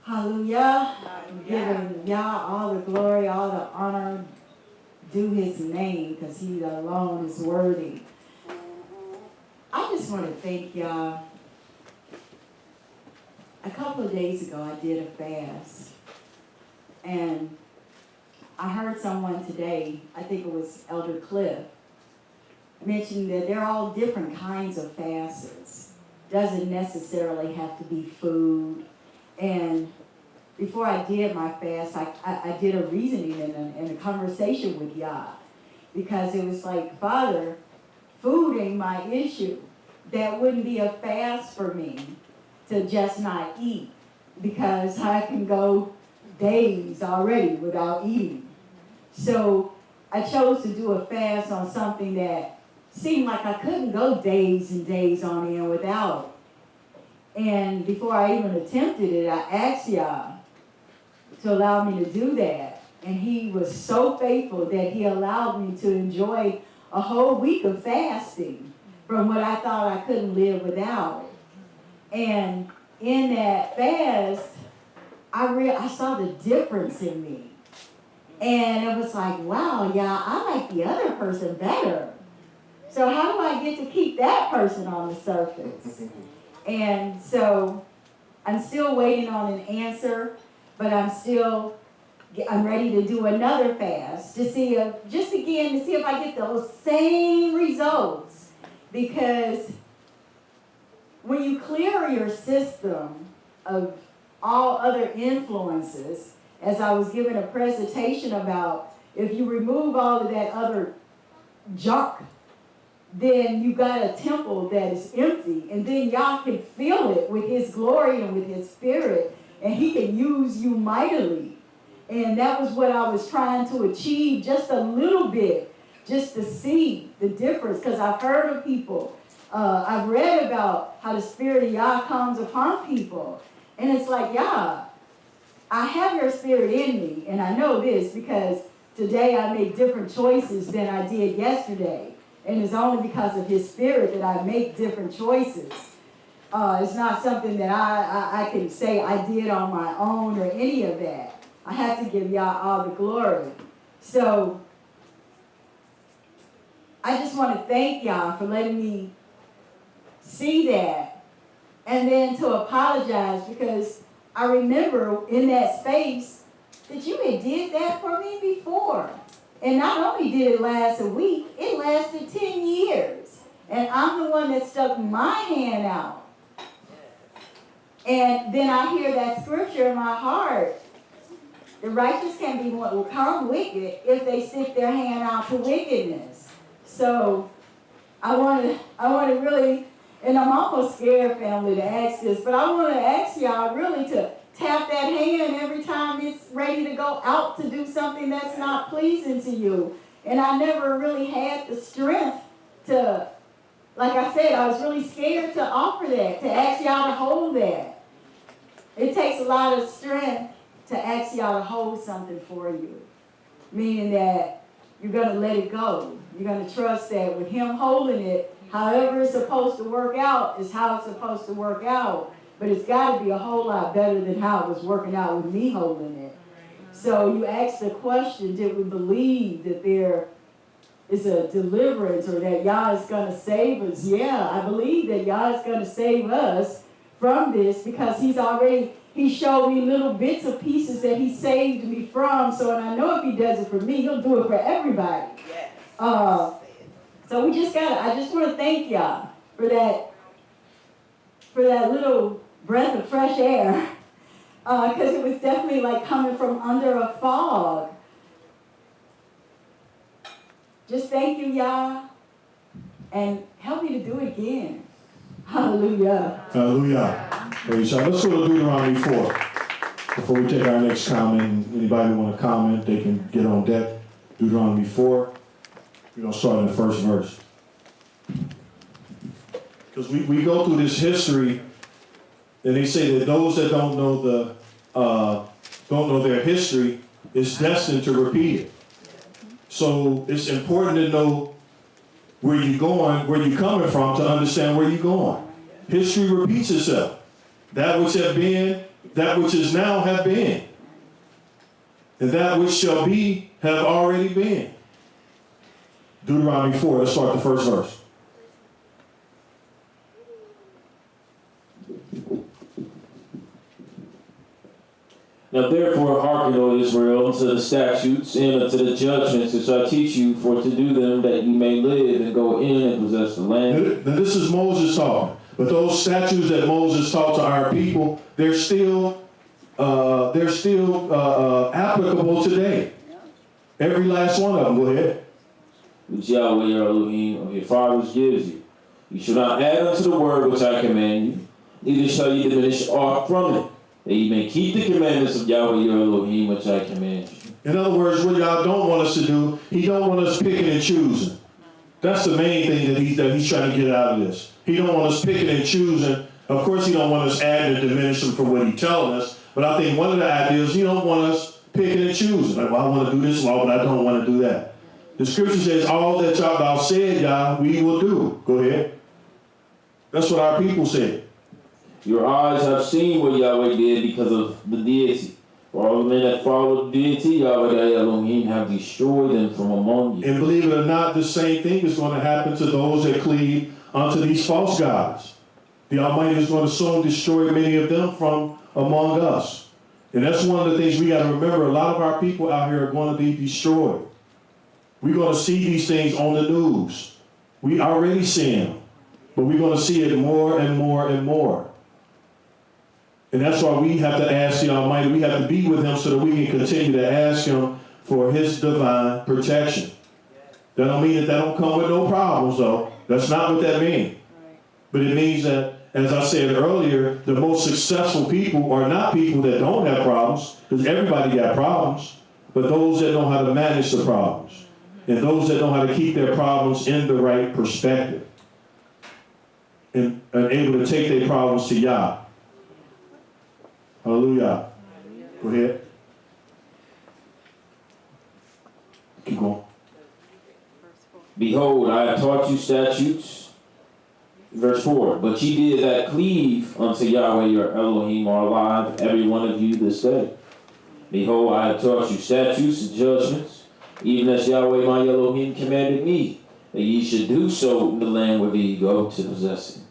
K: Hallelujah.
B: giving Yah all the glory, all the honor, due his name, because he alone is worthy. I just want to thank Yah. A couple of days ago, I did a fast. And I heard someone today, I think it was Elder Cliff, mentioning that there are all different kinds of fasts. Doesn't necessarily have to be food. And before I did my fast, I did a reasoning and a conversation with Yah. Because it was like, Father, food ain't my issue. That wouldn't be a fast for me to just not eat. Because I can go days already without eating. So I chose to do a fast on something that seemed like I couldn't go days and days on end without. And before I even attempted it, I asked Yah to allow me to do that. And he was so faithful that he allowed me to enjoy a whole week of fasting from what I thought I couldn't live without. And in that fast, I saw the difference in me. And it was like, wow, yeah, I like the other person better. So how do I get to keep that person on the surface? And so I'm still waiting on an answer, but I'm ready to do another fast to see if I get those same results. Because when you clear your system of all other influences, as I was giving a presentation about, if you remove all of that other junk, then you got a temple that is empty, and then Yah can fill it with his glory and with his spirit, and he can use you mightily. And that was what I was trying to achieve, just a little bit, just to see the difference, because I've heard of people, I've read about how the spirit of Yah comes upon people, and it's like, Yah, I have your spirit in me, and I know this because today I make different choices than I did yesterday. And it's only because of his spirit that I make different choices. It's not something that I can say I did on my own or any of that. I have to give Yah all the glory. So I just want to thank Yah for letting me see that, and then to apologize, because I remember in that space that you had did that for me before. And not only did it last a week, it lasted 10 years. And I'm the one that stuck my hand out. And then I hear that scripture in my heart. The righteous can become wicked if they stick their hand out to wickedness. So I want to really, and I'm almost scared, family, to ask this, but I want to ask y'all really to tap that hand every time it's ready to go out to do something that's not pleasing to you. And I never really had the strength to, like I said, I was really scared to offer that, to ask y'all to hold that. It takes a lot of strength to ask y'all to hold something for you. Meaning that you're going to let it go. You're going to trust that with him holding it, however it's supposed to work out is how it's supposed to work out. But it's got to be a whole lot better than how it was working out with me holding it. So you ask the question, did we believe that there is a deliverance or that Yah is going to save us? Yeah, I believe that Yah is going to save us from this, because he showed me little bits of pieces that he saved me from. So, and I know if he does it for me, he'll do it for everybody. So I just want to thank Yah for that little breath of fresh air, because it was definitely like coming from under a fog. Just thank you, Yah, and help me to do it again. Hallelujah.
A: Hallelujah. Praise God. Let's go to Deuteronomy 4. Before we take our next comment, anybody want to comment, they can get on deck. Deuteronomy 4. We're going to start in the first verse. Because we go through this history, and they say that those that don't know their history is destined to repeat it. So it's important to know where you're going, where you're coming from, to understand where you're going. History repeats itself. That which have been, that which is now have been. and that which shall be have already been. Deuteronomy 4, let's start the first verse.
J: Now therefore hearken, O Israel, unto the statutes and unto the judgments which I teach you, for to do them, that ye may live and go in and possess the land.
A: Now this is Moses talking, but those statutes that Moses taught to our people, they're still applicable today. Every last one of them. Go ahead.
J: Which Yahweh your Elohim of your fathers gives you. You shall not add unto the word which I command you, neither shall ye diminish aught from it, that ye may keep the commandments of Yahweh your Elohim which I command you.
A: In other words, what God don't want us to do, He don't want us picking and choosing. That's the main thing that he's trying to get out of this. He don't want us picking and choosing. Of course, He don't want us adding and diminishing from what He's telling us. But I think one of the ideas, He don't want us picking and choosing. Like, well, I want to do this law, but I don't want to do that. The scripture says, all that thou said, Yah, we will do. Go ahead. That's what our people said.
J: Your eyes have seen what Yahweh did because of the deity. For all the men that followed the deity, Yahweh thy Elohim have destroyed them from among you.
A: And believe it or not, the same thing is going to happen to those that cleave unto these false gods. The Almighty is going to soon destroy many of them from among us. And that's one of the things we got to remember. A lot of our people out here are going to be destroyed. We're going to see these things on the news. We already see them, but we're going to see it more and more and more. And that's why we have to ask the Almighty. We have to be with Him so that we can continue to ask Him for His divine protection. That don't mean that don't come with no problems, though. That's not what that means. But it means that, as I said earlier, the most successful people are not people that don't have problems, because everybody got problems, but those that know how to manage the problems. And those that know how to keep their problems in the right perspective. And are able to take their problems to Yah. Hallelujah. Go ahead. Keep going.
J: Behold, I have taught you statutes. Verse 4. But ye did that cleave unto Yahweh your Elohim are alive, every one of you this day. Behold, I have taught you statutes and judgments, even as Yahweh my Elohim commanded me, that ye should do so in the land where ye go to possess it.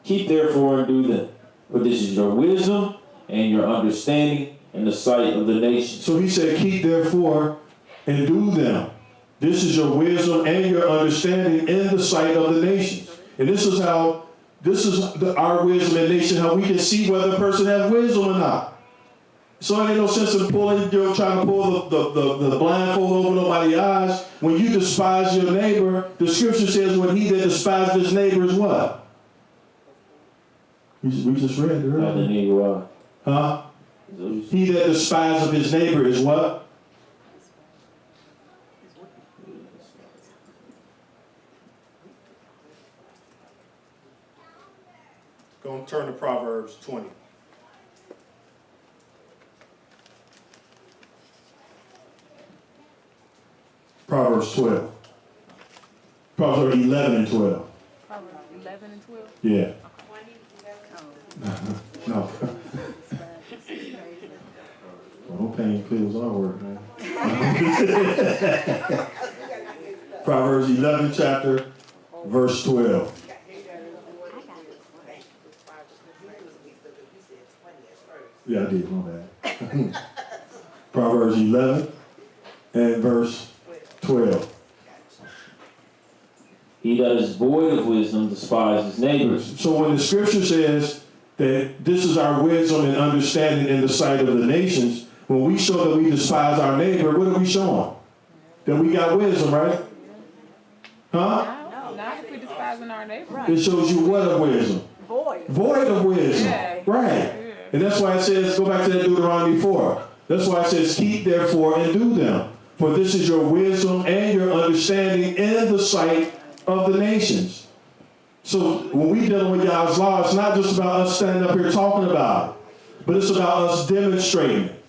J: Keep therefore and do them, for this is your wisdom and your understanding in the sight of the nations.
A: So He said, keep therefore and do them. This is your wisdom and your understanding in the sight of the nations. And this is our wisdom and nation, how we can see whether a person has wisdom or not. So it ain't no sense in trying to pull the blindfold over nobody's eyes. When you despise your neighbor, the scripture says when he that despises his neighbor is what? We just read it earlier.
J: I didn't hear you out.
A: Huh? He that despises his neighbor is what? Go and turn to Proverbs 20. Proverbs 12. Proverbs 11 and 12.
F: Proverbs 11 and 12?
A: Yeah. No. Well, no pain pills our work, man. Proverbs 11 chapter, verse 12. Yeah, I did, my bad. Proverbs 11 and verse 12.
J: He that is void of wisdom despises his neighbors.
A: So when the scripture says that this is our wisdom and understanding in the sight of the nations, when we show that we despise our neighbor, what are we showing? That we got wisdom, right? Huh?
F: No, not if we're despising our neighbor.
A: It shows you what of wisdom?
B: Void.
A: Void of wisdom.
F: Yeah.
A: Right. And that's why it says, go back to that Deuteronomy 4. That's why it says, keep therefore and do them. For this is your wisdom and your understanding in the sight of the nations. So when we dealing with God's law, it's not just about us standing up here talking about it, but it's about us demonstrating it.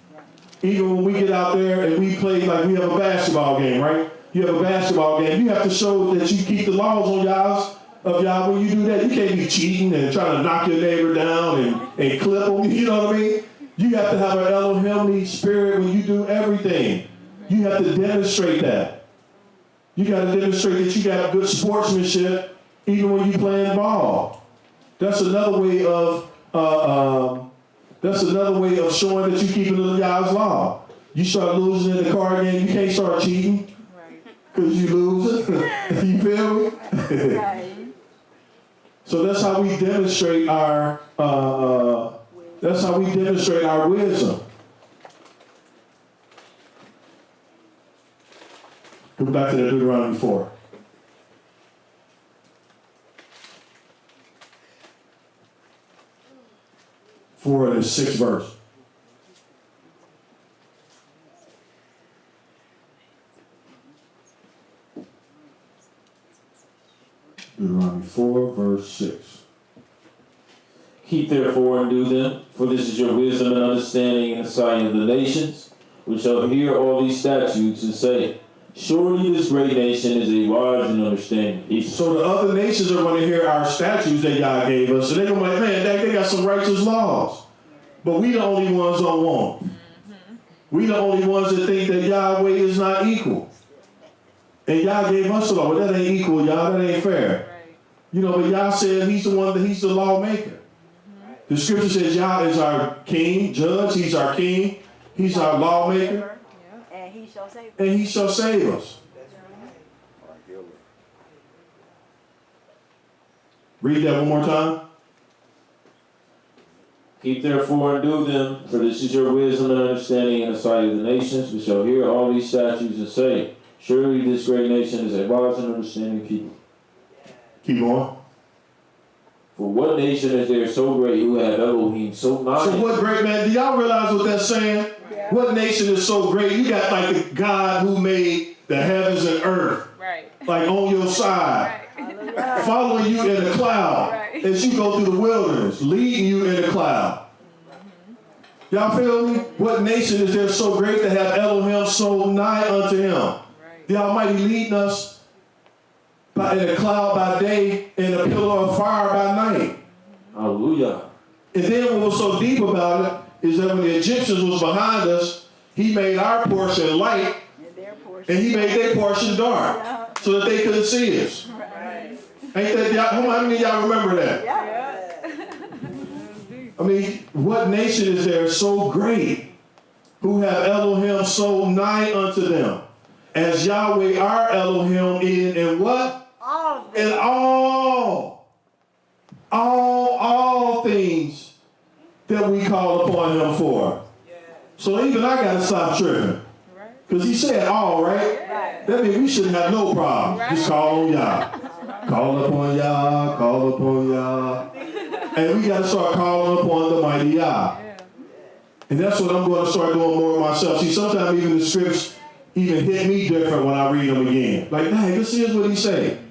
A: Even when we get out there and we play, like we have a basketball game, right? You have a basketball game, you have to show that you keep the laws on y'all. When you do that, you can't be cheating and trying to knock your neighbor down and clip them, you know what I mean? You have to have an Elohim spirit when you do everything. You have to demonstrate that. You got to demonstrate that you got good sportsmanship even when you playing ball. That's another way of showing that you keeping God's law. You start losing in the card game, you can't start cheating because you losing. You feel me?
B: Right.
A: So that's how we demonstrate our wisdom. Go back to the Deuteronomy 4. Four and the 6th verse. Deuteronomy 4, verse 6.
J: Keep therefore and do them, for this is your wisdom and understanding in the sight of the nations, which shall hear all these statutes and say, surely this great nation is a wise and understanding people.
A: So the other nations are going to hear our statutes that God gave us, and they're going to be like, man, they got some righteous laws. But we the only ones don't want them. We the only ones that think that Yahweh is not equal. And Yah gave us the law, but that ain't equal, y'all. That ain't fair. You know, but Yah said he's the one, he's the lawmaker. The scripture says Yah is our king, judge. He's our king. He's our lawmaker.
B: And he shall save us.
A: And he shall save us. Read that one more time.
J: Keep therefore and do them, for this is your wisdom and understanding in the sight of the nations, which shall hear all these statutes and say, surely this great nation is a wise and understanding people.
A: Keep going.
J: For what nation is there so great who have Elohim so nigh?
A: So what great, man? Do y'all realize what that's saying? Yeah. What nation is so great? You got like the God who made the heavens and earth.
F: Right.
A: Like on your side.
F: Right.
A: Following you in a cloud.
F: Right.
A: As you go through the wilderness. Leading you in a cloud. Y'all feel me? What nation is there so great to have Elohim so nigh unto him? Right. The Almighty leading us in a cloud by day and a pillar of fire by night.
J: Hallelujah.
A: And then what was so deep about it is that when the Egyptians was behind us, he made our portion light and he made their portion dark so that they couldn't see us. Right. Ain't that y'all? How many of y'all remember that?
F: Yeah.
A: I mean, what nation is there so great who have Elohim so nigh unto them? As Yahweh our Elohim in what?
B: All
A: in all things that we call upon him for. Yeah. So even I got to stop tripping. Because he said all, right? That means we shouldn't have no problem. Right. Just call on Yah. Call upon Yah, call upon Yah. And we got to start calling upon the mighty Yah. Yeah. And that's what I'm going to start doing more myself. See, sometimes even the scripts even hit me different when I read them again. Like, hey, this is what he said.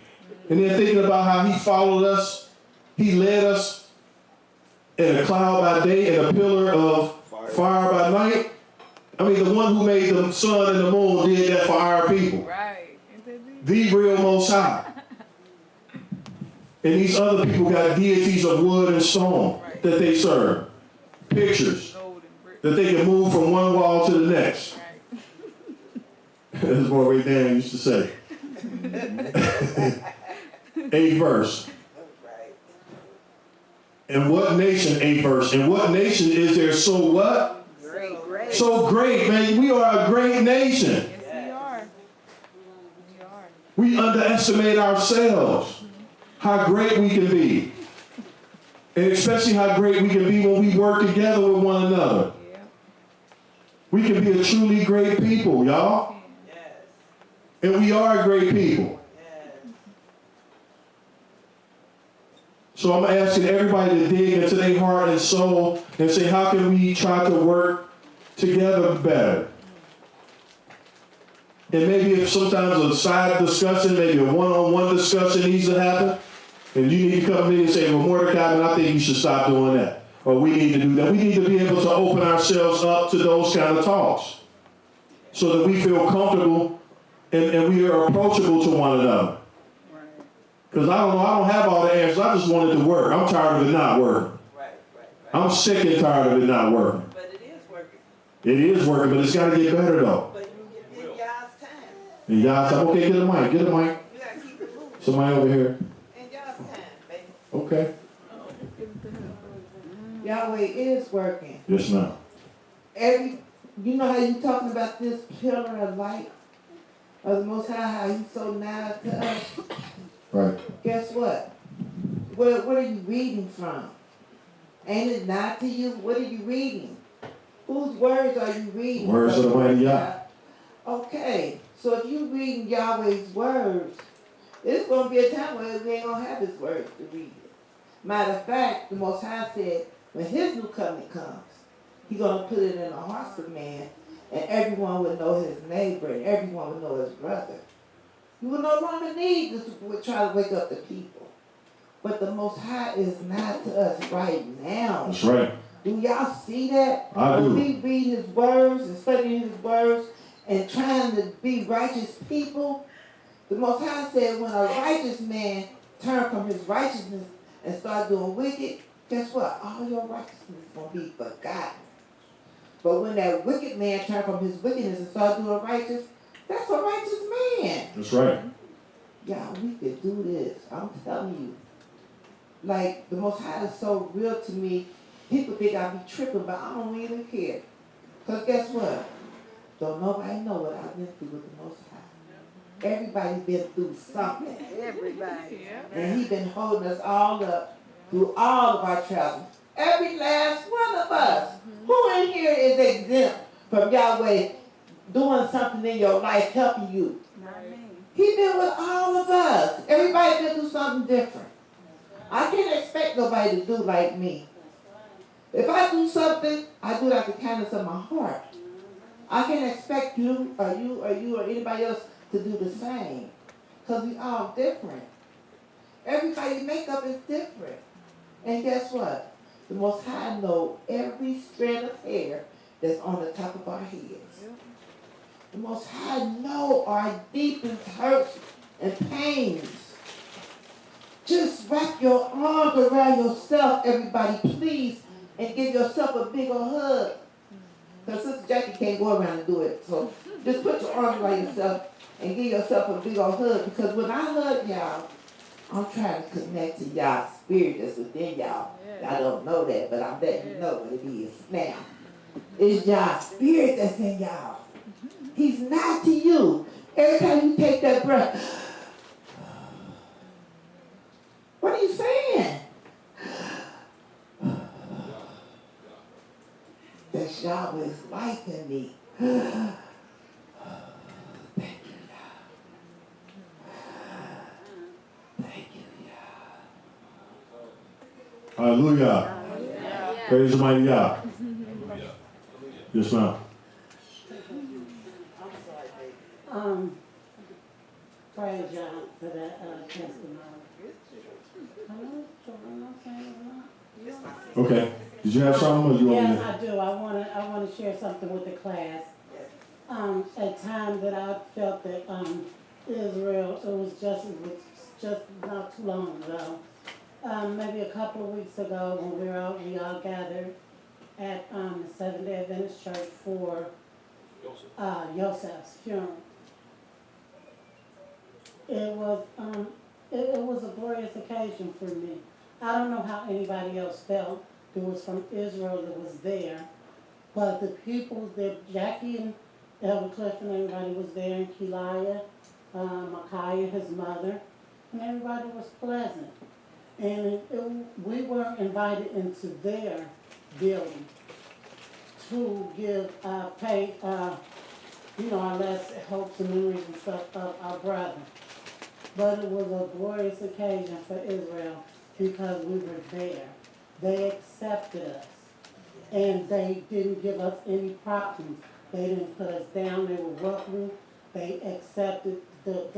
A: And then thinking about how he followed us, he led us in a cloud by day and a pillar of fire by night. I mean, the one who made the sun and the moon did that for our people. Right. The real Most High. And these other people got deities of wood and stone that they serve. Pictures that they can move from one wall to the next. That's what Ray Dan used to say. 8th verse. And what nation, 8th verse, and what nation is there so what? Great. So great, man. We are a great nation.
F: Yes, we are.
A: We underestimate ourselves, how great we can be. And especially how great we can be when we work together with one another. Yeah. We can be a truly great people, y'all. Yes. And we are great people. So I'm asking everybody to dig into their heart and soul and say, how can we try to work together better? And maybe if sometimes a side discussion, maybe a one-on-one discussion needs to happen, and you need to come to me and say, well, Mordecai, I think you should stop doing that. Or we need to do that. We need to be able to open ourselves up to those kind of talks so that we feel comfortable and we are approachable to one another. Because I don't have all the answers. I just want it to work. I'm tired of it not working. I'm sick and tired of it not working.
E: But it
A: It is working, but it's got to get better though.
E: But you get in y'all's time.
A: And y'all say, okay, get a mic, get a mic.
E: You gotta keep it moving.
A: Somebody over here.
E: In y'all's time, baby.
A: Okay.
E: Yahweh is working.
A: Yes, ma'am.
E: You know how you talking about this pillar of light of the Most High, how he's so nigh to us?
A: Right.
E: Guess what? What are you reading from? Ain't it nigh to you? What are you reading? Whose words are you reading?
A: Words of the mighty Yah.
E: Okay, so if you reading Yahweh's words, it's going to be a time where we ain't going to have his words to read it. Matter of fact, the Most High said, when his new covenant comes, he's going to put it in the hearts of man, and everyone will know his neighbor, and everyone will know his brother. You will no longer need to try to wake up the people. But the Most High is not to us right now.
A: That's right.
E: Do y'all see that?
A: I do.
E: When we read his words and studying his words and trying to be righteous people, the Most High said when a righteous man turn from his righteousness and start doing wicked, guess what? All your righteousness is going to be forgotten. But when that wicked man turn from his wickedness and start doing righteous, that's a righteous man.
A: That's right.
E: Y'all, we could do this. I'm telling you. Like, the Most High is so real to me. People think I be tripping, but I don't even care. Because guess what? Don't nobody know what I've been through with the Most High. Everybody's been through something.
B: Everybody.
E: And he's been holding us all up through all of our travels. Every last one of us. Who in here is exempt from Yahweh doing something in your life, helping you?
B: Not me.
E: He been with all of us. Everybody been through something different. I can't expect nobody to do like me. If I do something, I do it out the kindness of my heart. I can't expect you or anybody else to do the same. Because we all different. Everybody's makeup is different. And guess what? The Most High knows every strand of hair that's on the top of our heads. The Most High knows our deepest hurts and pains. Just wrap your arms around yourself, everybody, please, and give yourself a big old hug. Because Sister Jackie can't go around and do it. So just put your arms around yourself and give yourself a big old hug. Because when I hug y'all, I'm trying to connect to y'all's spirit that's within y'all. Y'all don't know that, but I'm letting you know what it is now. It's y'all's spirit that's in y'all. He's not to you. Every time you take that breath, what are you saying? That's Yahweh's life in me. Thank you, Yah. Thank you, Yah.
A: Hallelujah. Praise the mighty Yah. Yes, ma'am.
D: Praise y'all for that testimony.
A: Okay. Did you have something or you want me
D: Yes,
A: to?
D: I do. I wanna share something with the class. A time that I felt that Israel, it was just not too long ago. Maybe a couple of weeks ago when we all gathered at the Seventh-day Adventist Church for Yosef's funeral. It was a glorious occasion for me. I don't know how anybody else felt that was from Israel that was there, but the people that Jackie and Elder Cliff and everybody was there, and Kelia, Micaiah, his mother, and everybody was pleasant. And we were invited into their building to give, pay, our last hopes and memories and stuff of our brother. But it was a glorious occasion for Israel because we were there. They accepted us. And they didn't give us any problems. They didn't put us down. They were welcoming. They accepted the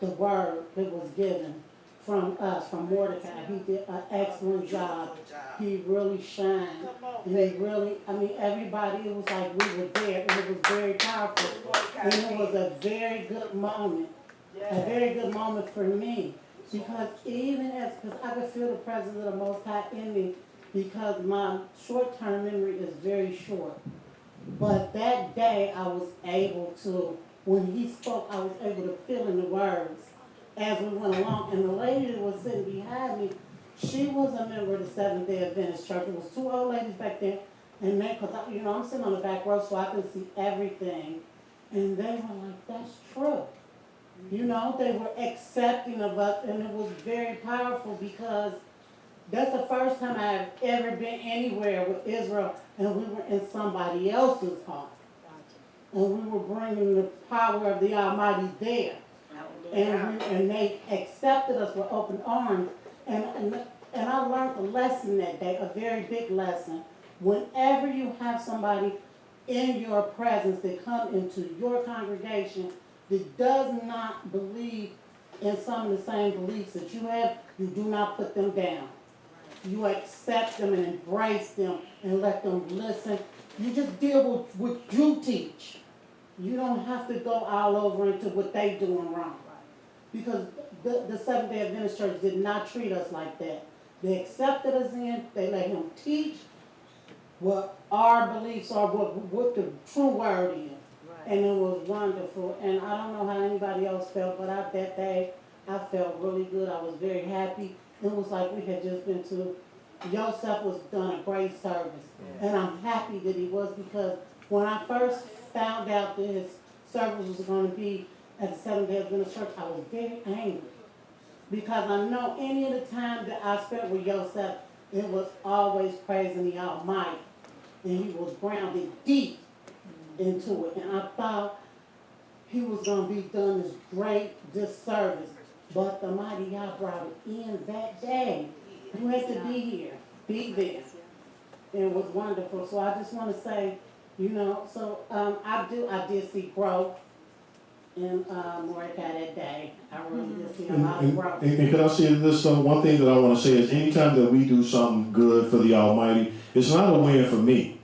D: word that was given from us, from Mordecai. He did an excellent job. He really shined. And he really, everybody, it was like we were there. And it was very powerful. And it was a very good moment. A very good moment for me. Because because I could feel the presence of the Most High in me, because my short-term memory is very short. But that day I was able to, when he spoke, I was able to fill in the words as we went along. And the lady that was sitting behind me, she was a member of the Seventh-day Adventist Church. It was two old ladies back there, and they, cause I, I'm sitting on the back row, so I could see everything. And they were like, "That's true." They were accepting of us, and it was very powerful because that's the first time I've ever been anywhere with Israel, and we were in somebody else's home. And we were bringing the power of the Almighty there. And they accepted us with open arms. And I learned a lesson that day, a very big lesson. Whenever you have somebody in your presence that come into your congregation that does not believe in some of the same beliefs that you have, you do not put them down. You accept them and embrace them and let them listen. You just deal with what you teach. You don't have to go all over into what they doing wrong. Because the Seventh-day Adventist Church did not treat us like that. They accepted us in, they let him teach what our beliefs are, what the true word is. And it was wonderful. And I don't know how anybody else felt, but that day I felt really good. I was very happy. It was like we had just been to, Yosef was done a great service. And I'm happy that he was, because when I first found out that his service was going to be at the Seventh-day Adventist Church, I was very angry. Because I know any of the time that I spent with Yosef, it was always praising the Almighty. And he was grounded deep into it. And I thought he was going to be done this great disservice. But the mighty God brought it in that day. You had to be here, be there. And it was wonderful. So I just want to say, I did see growth in Mordecai that day. I really did see a lot of growth.
A: And can I say this? One thing that I want to say is anytime that we do something good for the Almighty, it's not a win for me.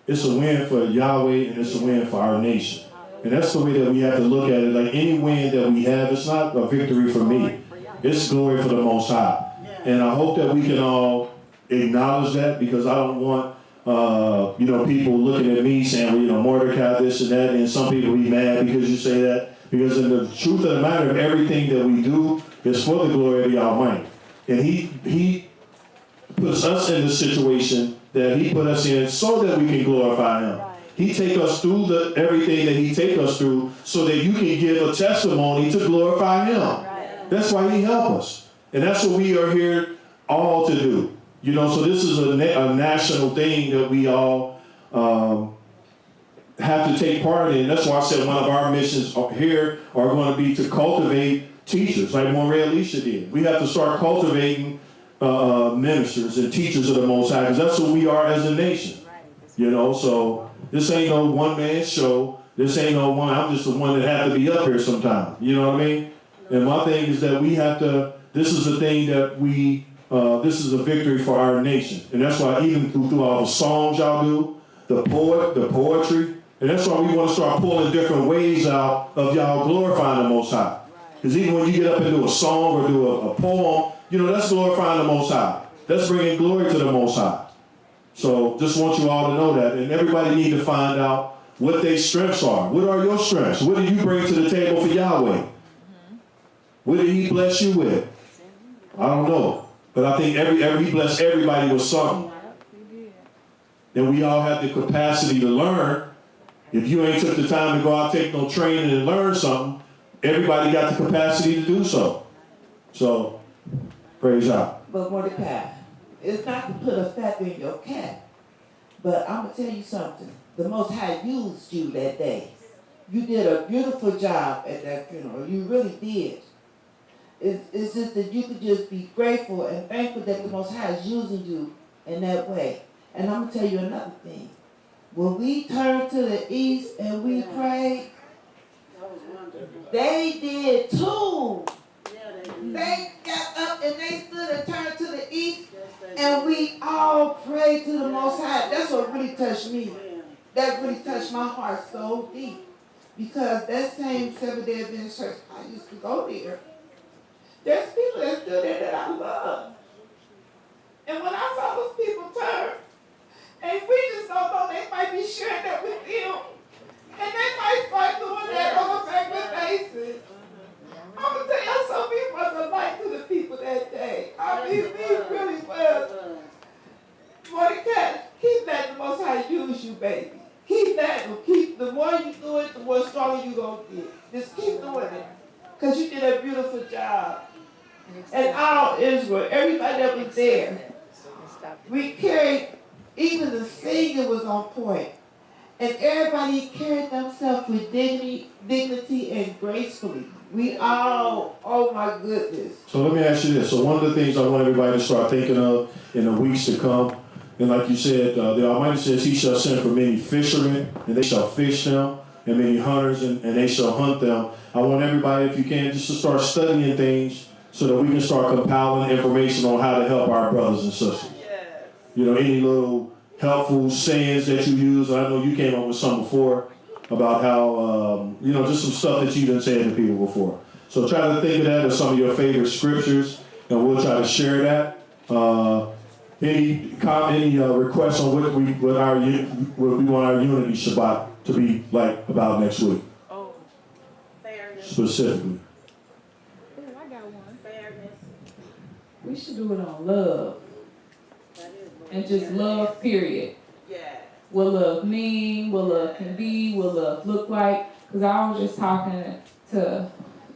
A: It's a win for Yahweh, and it's a win for our nation. And that's the way that we have to look at it. Like any win that we have, it's not a victory for me. It's glory for the Most High. And I hope that we can all acknowledge that, because I don't want, people looking at me saying, Mordecai this and that, and some people be mad because you say that. Because in the truth of the matter, everything that we do is for the glory of the Almighty. And he puts us in the situation that he put us in so that we can glorify him. He take us through everything that he take us through so that you can give a testimony to glorify him. That's why he help us. And that's what we are here all to do. So this is a national thing that we all have to take part in. That's why I said one of our missions here are going to be to cultivate teachers, like Maria Alicia did. We have to start cultivating ministers and teachers of the Most High, because that's what we are as a nation. So this ain't no one-man show. This ain't no one. I'm just the one that had to be up here sometime. You know what I mean? And my thing is that we have to, this is the thing that this is a victory for our nation. And that's why even through all the songs y'all do, the poetry, and that's why we want to start pulling different ways out of y'all glorifying the Most High. Because even when you get up and do a song or do a poem, that's glorifying the Most High. That's bringing glory to the Most High. So just want you all to know that. And everybody need to find out what their strengths are. What are your strengths? What do you bring to the table for Yahweh? What did he bless you with? I don't know. But I think he blessed everybody with something. And we all have the capacity to learn. If you ain't took the time to go out, take no training and learn something, everybody got the capacity to do so. So, praise God.
E: But Mordecai, it's not to put a feather in your cap. But I'm going to tell you something. The Most High used you that day. You did a beautiful job at that funeral. You really did. It's just that you could just be grateful and thankful that the Most High is using you in that way. And I'm going to tell you another thing. When we turned to the east and we prayed, they did too. They got up and they stood and turned to the east, and we all prayed to the Most High. That's what really touched me. That really touched my heart so deep. Because that same Seventh-day Adventist Church, I used to go there. There's people that still there that I love. And when I saw those people turn, and we just don't know, they might be sharing that with them. beautiful job. And all Israel, everybody that was there, we carried, even the singing was on point. And everybody carried themselves with dignity and gracefully. We all, oh my goodness.
A: So let me ask you this. So one of the things I want everybody to start thinking of in the weeks to come, and like you said, the Almighty says he shall send for many fishermen, and they shall fish them, and many hunters, and they shall hunt them. I want everybody, if you can, just to start studying things so that we can start compiling information on how to help our brothers and sisters. You know, any little helpful sayings that you use. I know you came up with some before about how, you know, just some stuff that you didn't say to people before. So try to think of that as some of your favorite scriptures, and we'll try to share that. Any requests on what we want our unity Shabbat to be like about next week?
F: Oh,
D: Fairness.
A: Specifically.
F: I got one.
D: Fairness.
I: We should do it on love.
D: That is what
I: And just love, period.
D: Yeah.
I: What love mean, what love can be, what love look like. Because I was just talking to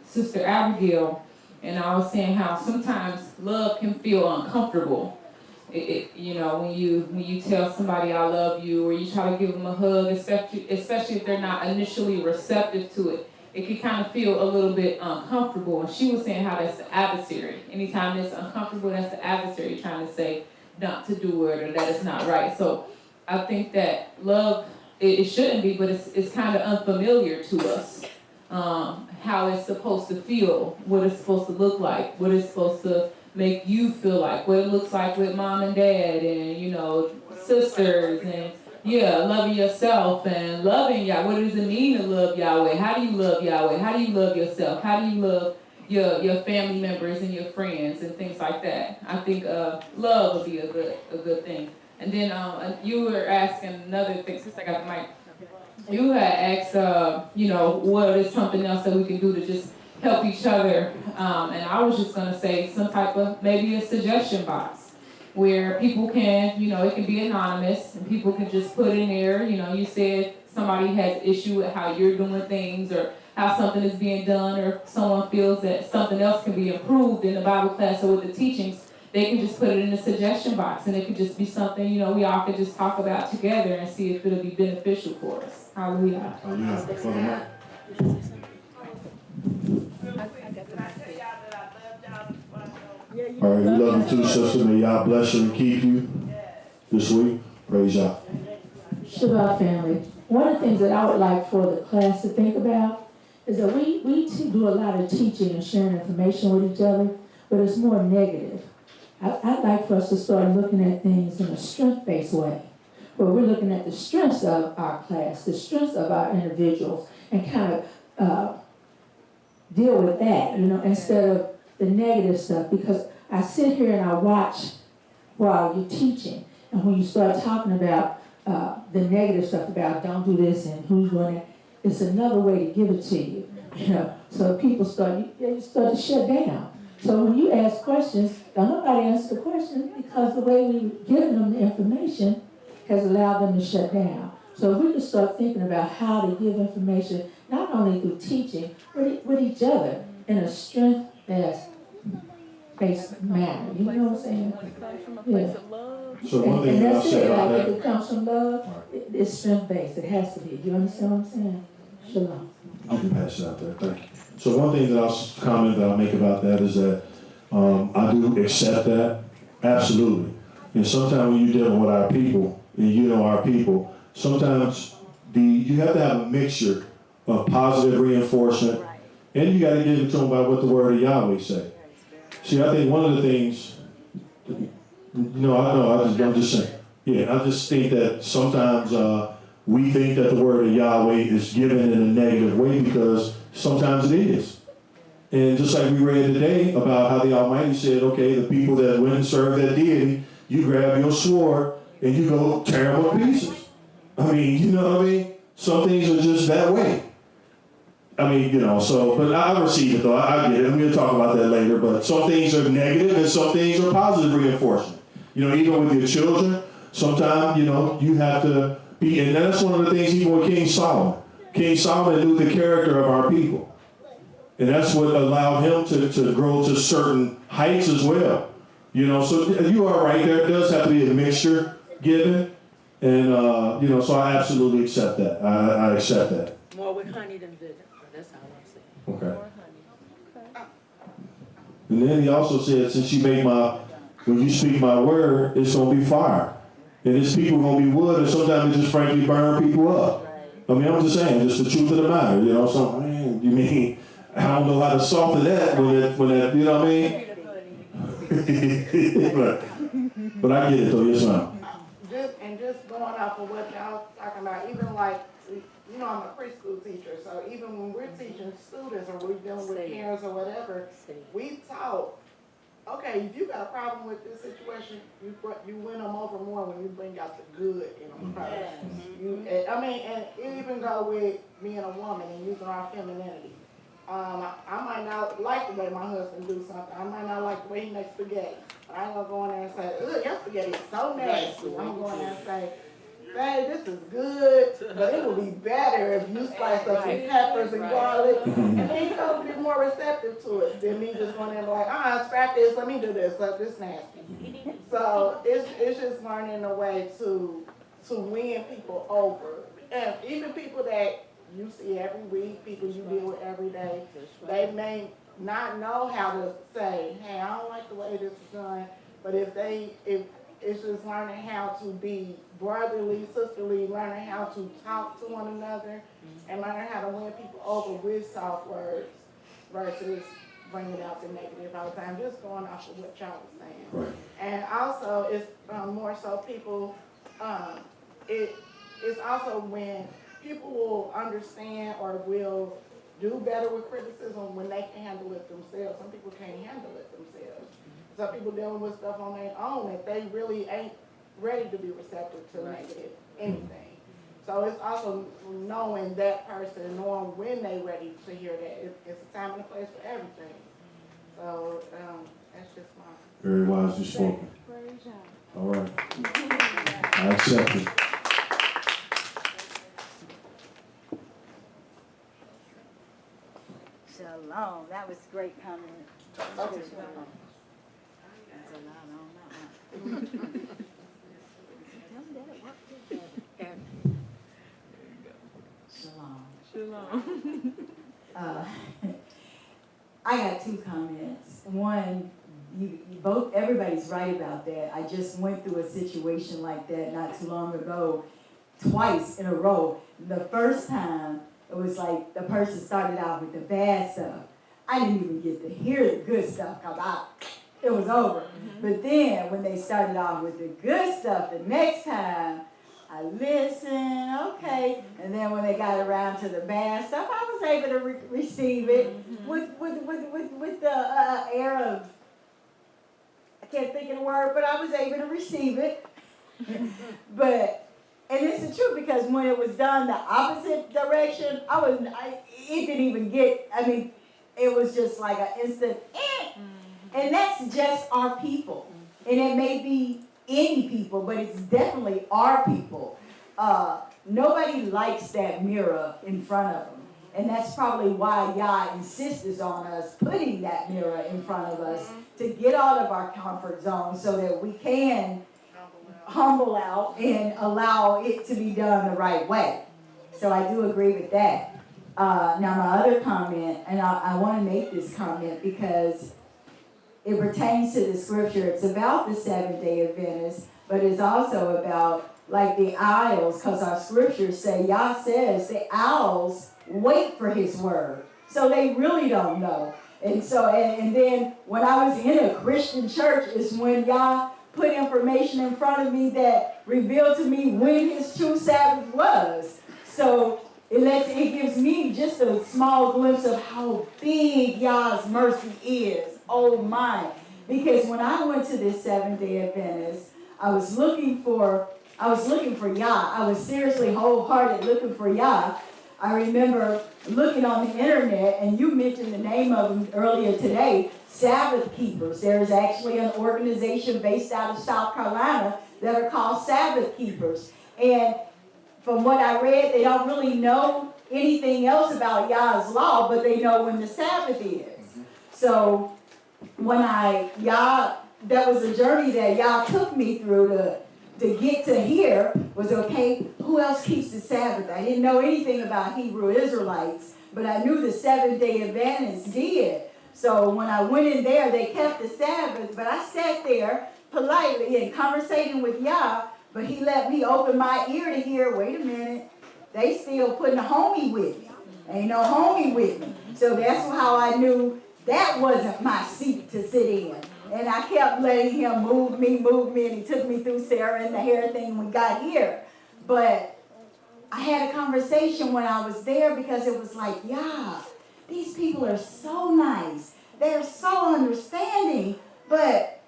I: Sister Abigail, and I was saying how sometimes love can feel uncomfortable. You know, when you tell somebody I love you, or you try to give them a hug, especially if they're not initially receptive to it, it can kind of feel a little bit uncomfortable. And she was saying how that's the adversary. Anytime it's uncomfortable, that's the adversary trying to say not to do it or that it's not right. So I think that love, it shouldn't be, but it's kind of unfamiliar to us. How it's supposed to feel, what it's supposed to look like, what it's supposed to make you feel like, what it looks like with mom and dad and, you know, sisters and, yeah, loving yourself and loving Yahweh. What does it mean to love Yahweh? How do you love Yahweh? How do you love yourself? How do you love your family members and your friends and things like that? I think love would be a good thing. And then you were asking another thing, since I got the mic. You had asked, you know, what is something else that we can do to just help each other, and I was just gonna say some type of, maybe a suggestion box where people can, you know, it can be anonymous and people can just put in there, you know, you said somebody has issue with how you're doing things or how something is being done, or someone feels that something else can be improved in the Bible class or with the teachings, they can just put it in the suggestion box, and it could just be something, you know, we all could just talk about together and see if it'll be beneficial for us. Hallelujah.
A: Hallelujah. All right, we love you too, sister. May y'all bless you and keep you this week. Praise y'all.
K: Shabbat family. One of the things that I would like for the class to think about is that we do a lot of teaching and sharing information with each other, but it's more negative. I'd like for us to start looking at things in a strength-based way, where we're looking at the strengths of our class, the strengths of our individuals, and kind of deal with that, you know, instead of the negative stuff. Because I sit here and I watch while you're teaching, and when you start talking about the negative stuff about don't do this and who's doing it, it's another way to give it to you, you know. So people start to shut down. So when you ask questions, don't nobody answer the question because the way we've given them the information has allowed them to shut down. So if we can start thinking about how to give information, not only through teaching, but with each other in a strength-based manner. You know what I'm saying?
F: When it comes from a place of love.
A: So one thing
K: And
A: that I
K: that's
A: said
K: it,
A: about
K: like if
A: that,
K: it comes from love, it's strength-based. It has to be. You understand what I'm saying? Shalom.
A: you can pass it out there. Thank you. So one thing that I'll comment that I'll make about that is that I do accept that, absolutely. And sometimes when you're dealing with our people, and you know our people, sometimes you have to have a mixture of positive reinforcement, and you got to give it to them by what the word of Yahweh say. See, I think one of the things, I'm just saying. Yeah, I just think that sometimes we think that the word of Yahweh is given in a negative way because sometimes it is. And just like we read today about how the Almighty said, okay, the people that went and served that deity, you grab your sword and you go tear them to pieces. I mean, you know what I mean? Some things are just that way. I mean, you know, so, but I receive it though, I get it. I'm going to talk about that later, but some things are negative and some things are positive reinforcement. You know, even with your children, sometimes, you know, you have to be, and that's one of the things even with King Solomon. King Solomon knew the character of our people. And that's what allowed him to grow to certain heights as well. You know, so you are right, there does have to be a mixture given. And, you know, so I absolutely accept that. I accept that.
F: More with honey than vinegar. That's how I'm saying.
A: Okay.
F: More honey. Okay.
A: And then he also said, since you made when you speak my word, it's going to be fire. And it's people going to be wood, and sometimes it just frankly burn people up. I mean, I'm just saying, just the truth of the matter, you know, so, man, you mean, I don't know how to soften that when that, you know what I mean? but I get it though, yes ma'am.
L: Just going off of what y'all talking about, even like, you know, I'm a preschool teacher, so even when we're teaching students or we're dealing with parents or whatever, we taught, okay, if you got a problem with this situation, you win them over more when you bring out the good in them first. I mean, and it even go with being a woman and using our femininity. I might not like the way my husband do something. I might not like the way he makes spaghetti. But I ain't gonna go in there and say, ugh, your spaghetti is so nasty. I'm going there and say, babe, this is good, but it would be better if you slice up some peppers and garlic. And then he's gonna be more receptive to it than me just going there and be like, scrap this, let me do this, this nasty. So it's just learning a way to win people over. And even people that you see every week, people you deal with every day, they may not know how to say, hey, I don't like the way this is done, but if it's just learning how to be brotherly, sisterly, learning how to talk to one another, and learning how to win people over with soft words versus bringing out the negative all the time, just going off of what y'all was saying.
A: Right.
L: And also, it's more so people, it's also when people will understand or will do better with criticism when they can handle it themselves. Some people can't handle it themselves. Some people dealing with stuff on their own that they really ain't ready to be receptive to negative anything. So it's also knowing that person, knowing when they're ready to hear that. It's a time and a place for everything. So that's just my...
A: Very wisely spoken. All right. I accept it.
B: Shalom. That was great comment. Okay, shalom. That's a lot on that one. Tell me that it worked together.
F: Shalom.
M: I got two comments. One, you both, everybody's right about that. I just went through a situation like that not too long ago, twice in a row. The first time, it was like the person started out with the bad stuff. I didn't even get to hear the good stuff because it was over. But then when they started off with the good stuff the next time, I listened, okay. And then when they got around to the bad stuff, I was able to receive it with the air of, I can't think of the word, but I was able to receive it. And it's the truth, because when it was done the opposite direction, it didn't even get, it was just like an instant, And that's just our people. And it may be any people, but it's definitely our people. Nobody likes that mirror in front of them. And that's probably why Yah insists on us putting that mirror in front of us to get out of our comfort zone so that we can humble out and allow it to be done the right way. So I do agree with that. Now my other comment, and I want to make this comment because it pertains to the scripture. It's about the Seventh-day Adventists, but it's also about like the owls, because our scriptures say, Yah says the owls wait for his word. So they really don't know. And so, and then when I was in a Christian church is when Yah put information in front of me that revealed to me when his true Sabbath was. So it gives me just a small glimpse of how big Yah's mercy is. Oh my. Because when I went to this Seventh-day Adventist, I was looking for Yah. I was seriously wholehearted looking for Yah. I remember looking on the internet, and you mentioned the name of them earlier today, Sabbath Keepers. There's actually an organization based out of South Carolina that are called Sabbath Keepers. And from what I read, they don't really know anything else about Yah's law, but they know when the Sabbath is. So when that was a journey that Yah took me through to get to here was, okay, who else keeps the Sabbath? I didn't know anything about Hebrew Israelites, but I knew the Seventh-day Adventists did. So when I went in there, they kept the Sabbath, but I sat there politely and conversating with Yah, but he let me open my ear to hear, wait a minute, they still putting a homie with me. Ain't no homie with me. So that's how I knew that wasn't my seat to sit in. And I kept letting him move me, and he took me through Sarah and the hair thing when we got here. But I had a conversation when I was there because it was like, yeah, these people are so nice. They're so understanding, but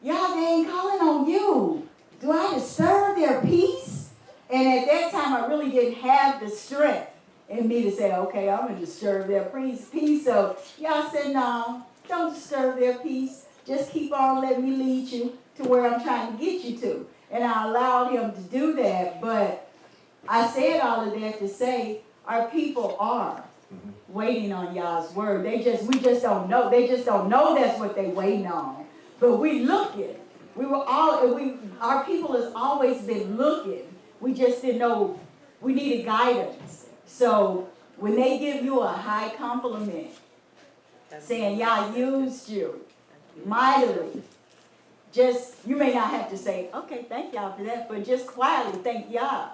M: y'all, they ain't calling on you. Do I disturb their peace? And at that time, I really didn't have the strength in me to say, okay, I'm going to disturb their peace. So y'all said, no, don't disturb their peace. Just keep on letting me lead you to where I'm trying to get you to. And I allowed him to do that. But I said all of that to say our people are waiting on Yah's word. We just don't know. They just don't know that's what they waiting on. But we looking. Our people has always been looking. We just didn't know we needed guidance. So when they give you a high compliment, saying Yah used you mightily, you may not have to say, okay, thank Yah for that, but just quietly thank Yah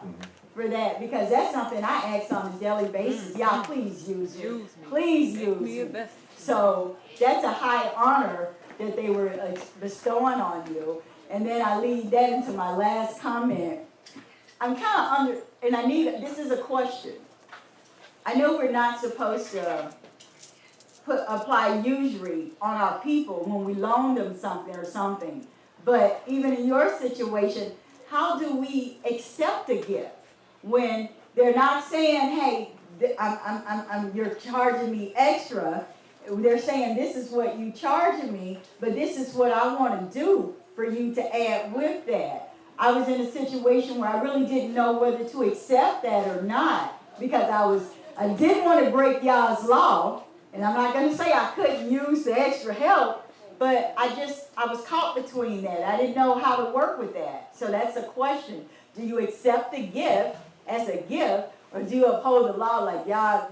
M: for that, because that's something I ask on a daily basis. Yah, please use me. Please use me. So that's a high honor that they were bestowing on you. And then I lead that into my last comment. I'm kind of this is a question. I know we're not supposed to apply usury on our people when we loan them something. But even in your situation, how do we accept a gift when they're not saying, hey, you're charging me extra? They're saying, this is what you charging me, but this is what I want to do for you to add with that. I was in a situation where I really didn't know whether to accept that or not, because I didn't want to break Yah's law, and I'm not going to say I couldn't use the extra help, but I was caught between that. I didn't know how to work with that. So that's a question. Do you accept the gift as a gift, or do you uphold the law like Yah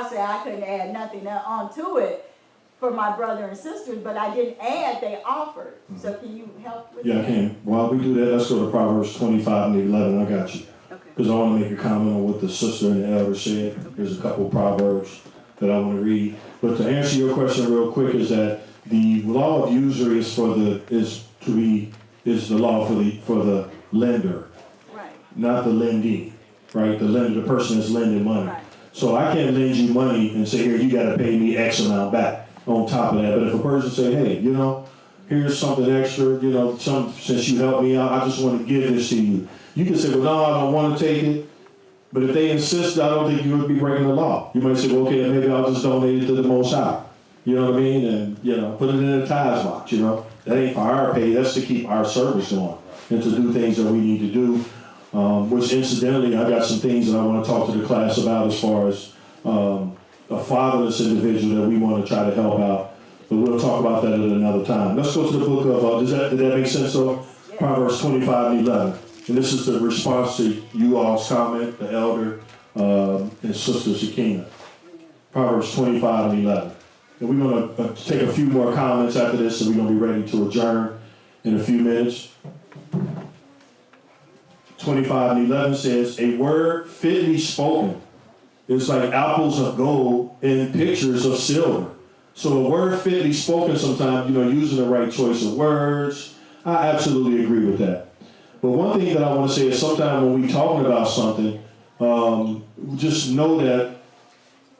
M: said I couldn't add nothing onto it for my brother and sisters, but I didn't add, they offered. So can you help with that?
A: Yeah, I can. While we do that, let's go to Proverbs 25 and 11. I got you. Because I want to make a comment on what the sister and the elder said. There's a couple of Proverbs that I want to read. But to answer your question real quick is that the law of usury is the law for the lender,
M: right? Not
A: the lendee, right? The lender, the person that's lending money. Right. So I can't lend you money and say, here, you got to pay me X amount back on top of that. But if a person say, hey, here's something extra, since you helped me out, I just want to give this to you. You can say, well, no, I don't want to take it. But if they insist, I don't think you would be breaking the law. You might say, well, okay, maybe I'll just donate it to the Most High. You know what I mean? And, put it in a tithe box, That ain't for our pay. That's to keep our service going and to do things that we need to do. Which incidentally, I got some things that I want to talk to the class about as far as a fatherless individual that we want to try to help out. But we'll talk about that at another time. Let's go to the book of, did that make sense though? Yeah. Proverbs 25 and 11. And this is the response to you all's comment, the elder and sister Shekina. Proverbs 25 and 11. And we're going to take a few more comments after this, and we're going to be ready to adjourn in a few minutes. 25 and 11 says, a word fitly spoken is like apples of gold in pictures of silver. So a word fitly spoken sometimes, using the right choice of words, I absolutely agree with that. But one thing that I want to say is sometimes when we're talking about something, just know that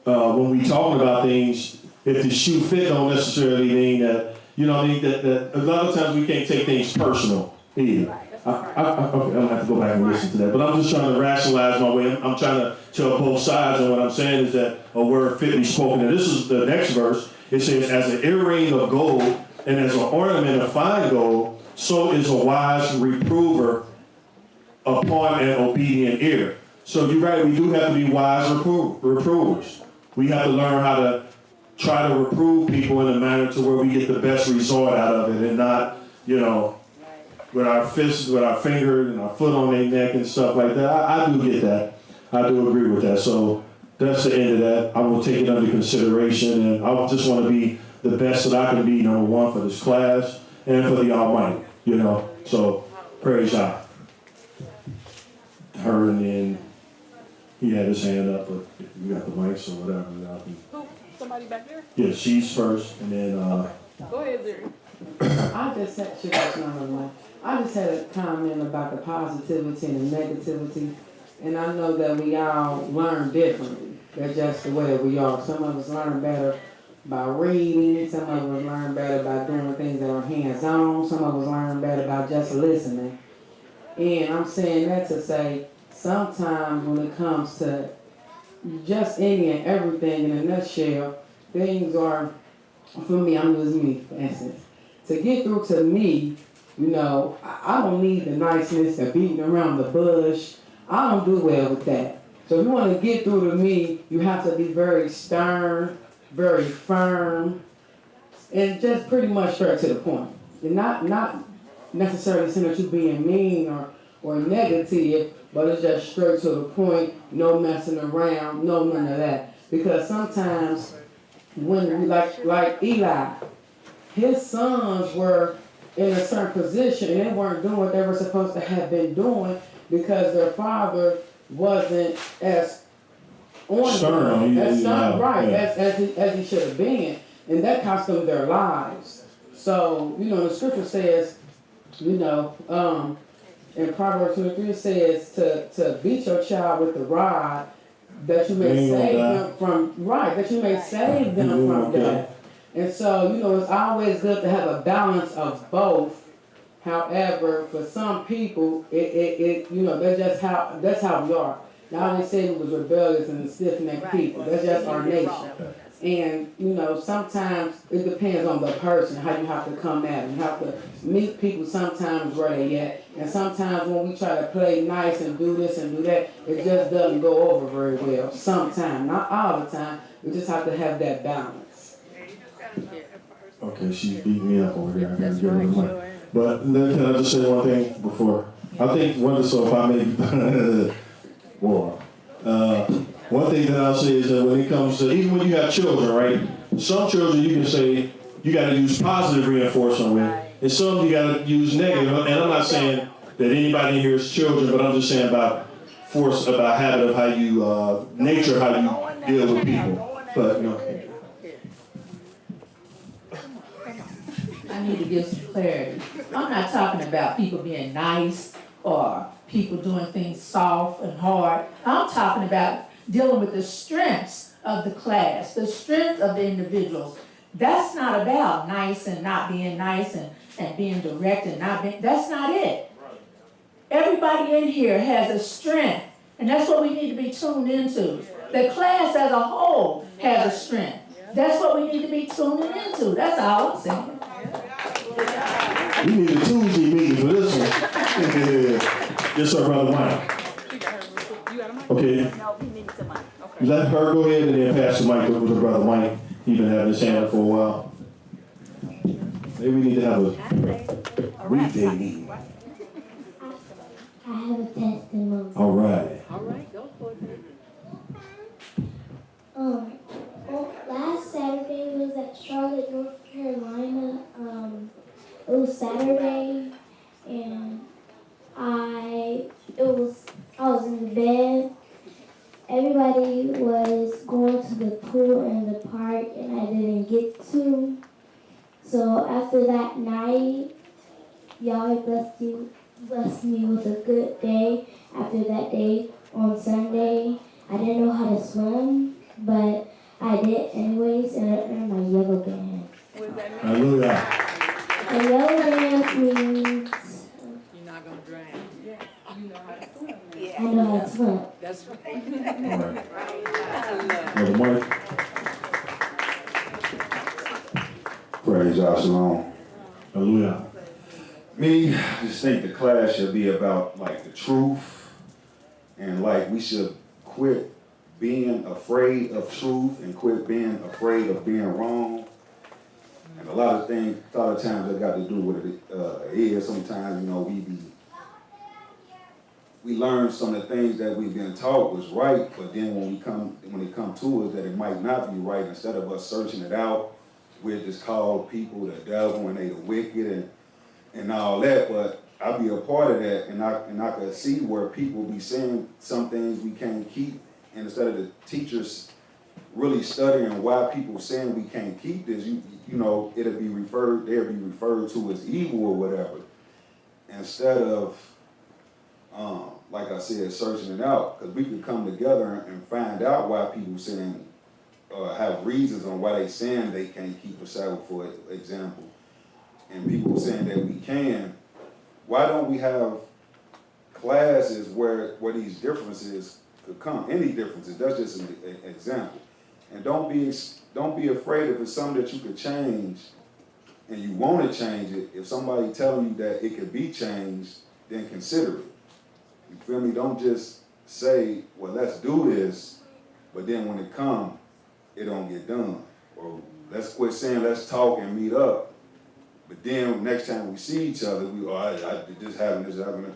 A: when we're talking about things, if the shoe fit don't necessarily mean that, that a lot of times we can't take things personal either. I'm going to have to go back and listen to that. But I'm just trying to rationalize my way. I'm trying to tell both sides, and what I'm saying is that a word fitly spoken. And this is the next verse. It says, as an earring of gold and as an ornament of fine gold, so is a wise reprover upon an obedient ear. So you're right, we do have to be wise reprovers. We have to learn how to try to reprove people in a manner to where we get the best result out of it and not, with our fists, with our finger and our foot on their neck and stuff like that. I do get that. I do agree with that. So that's the end of that. I will take it under consideration, and I just want to be the best that I can be, number one, for this class and for the Almighty, So praise God. Her, and then he had his hand up, but if you got the mics or whatever.
F: Who? Somebody back there?
A: Yeah, she's first, and then,
F: Go ahead, Zuri.
N: I just had a comment about the positivity and the negativity, and I know that we all learn differently. That's just the way we are. Some of us learn better by reading, some of us learn better by doing things that are hands-on, some of us learn better by just listening. And I'm saying that to say, sometimes when it comes to just any and everything in a nutshell, things are, for me, I'm just me, for instance. To get through to me, I don't need the niceness of beating around the bush. I don't do well with that. So if you want to get through to me, you have to be very stern, very firm, and just pretty much straight to the point. And not necessarily saying that you're being mean or negative, but it's just straight to the point, no messing around, no none of that. Because sometimes when, like Eli, his sons were in a certain position and they weren't doing what they were supposed to have been doing because their father wasn't as on them, as he should have been, and that cost them their lives. So, the scripture says, in Proverbs 23 it says to beat your child with the rod that you may save them from death. And so, it's always good to have a balance of both. However, for some people, that's how we are. Now they say we was rebellious and stiff-necked people. That's just our nature. And, sometimes it depends on the person, how you have to come at them. You have to meet people sometimes where they at. And sometimes when we try to play nice and do this and do that, it just doesn't go over very well. Sometimes, not all the time. We just have to have that balance.
A: okay, she beat me up over here. I gotta give her the mic. But then can I just say one thing before? I think if I may more. One thing that I'll say is that when it comes to, even when you have children, right? Some children you can say you got to use positive reinforcement with, and some you got to use negative. And I'm not saying that anybody in here is children, but I'm just saying about habit of how you, nature, how you deal with people. But no.
K: I need to give some clarity. I'm not talking about people being nice or people doing things soft and hard. I'm talking about dealing with the strengths of the class, the strength of the individuals. That's not about nice and not being nice and being direct and not being, that's not it. Everybody in here has a strength, and that's what we need to be tuned into. The class as a whole has a strength. That's what we need to be tuning into. That's all I'm saying.
A: We need a Tuesday meeting for this one. Yes, sir, Brother Mike. Okay.
F: No, he needs a mic. Okay.
A: Let her go ahead and then pass the mic over to Brother Mike. He's been having his hand up for a while. Maybe we need to have a weekday meeting.
H: I have a testimony.
A: All right.
F: All right, go for it.
H: Last Saturday was at Charlotte, North Carolina. It was Saturday, and I was in the bed. Everybody was going to the pool and the park, and I didn't get to. So after that night, y'all blessed me with a good day. After that day, on Sunday, I didn't know how to swim, but I did anyways, and I earned my yellow band.
F: What does that mean?
A: Hallelujah.
H: A yellow band means
F: You're not going to drown. Yeah. You know how to swim. Yeah.
H: I know how to swim.
F: That's right.
A: All right.
F: Right.
A: Brother Mike.
G: Praise God, shalom.
A: Hallelujah.
G: Me, I just think the class should be about like the truth, And like, we should quit being afraid of truth and quit being afraid of being wrong. And a lot of times that got to do with it is sometimes, you know, we learn some of the things that we've been taught was right, but then when it come to us that it might not be right, instead of us searching it out, we'll just call people the devil and they the wicked and all that. But I be a part of that, and I could see where people be saying some things we can't keep, and instead of the teachers really studying why people saying we can't keep this, you know, they'll be referred to as evil or whatever, instead of like I said, searching it out, because we could come together and find out why people saying have reasons on why they saying they can't keep a Sabbath, for example, and people saying that we can. Why don't we have classes where these differences could come? Any differences? That's just an example. And don't be afraid if it's something that you could change, and you want to change it. If somebody telling you that it could be changed, then consider it. You feel me? Don't just say, well, let's do this, but then when it comes, it don't get done. Or let's quit saying, let's talk and meet up. But then next time we see each other, this happened.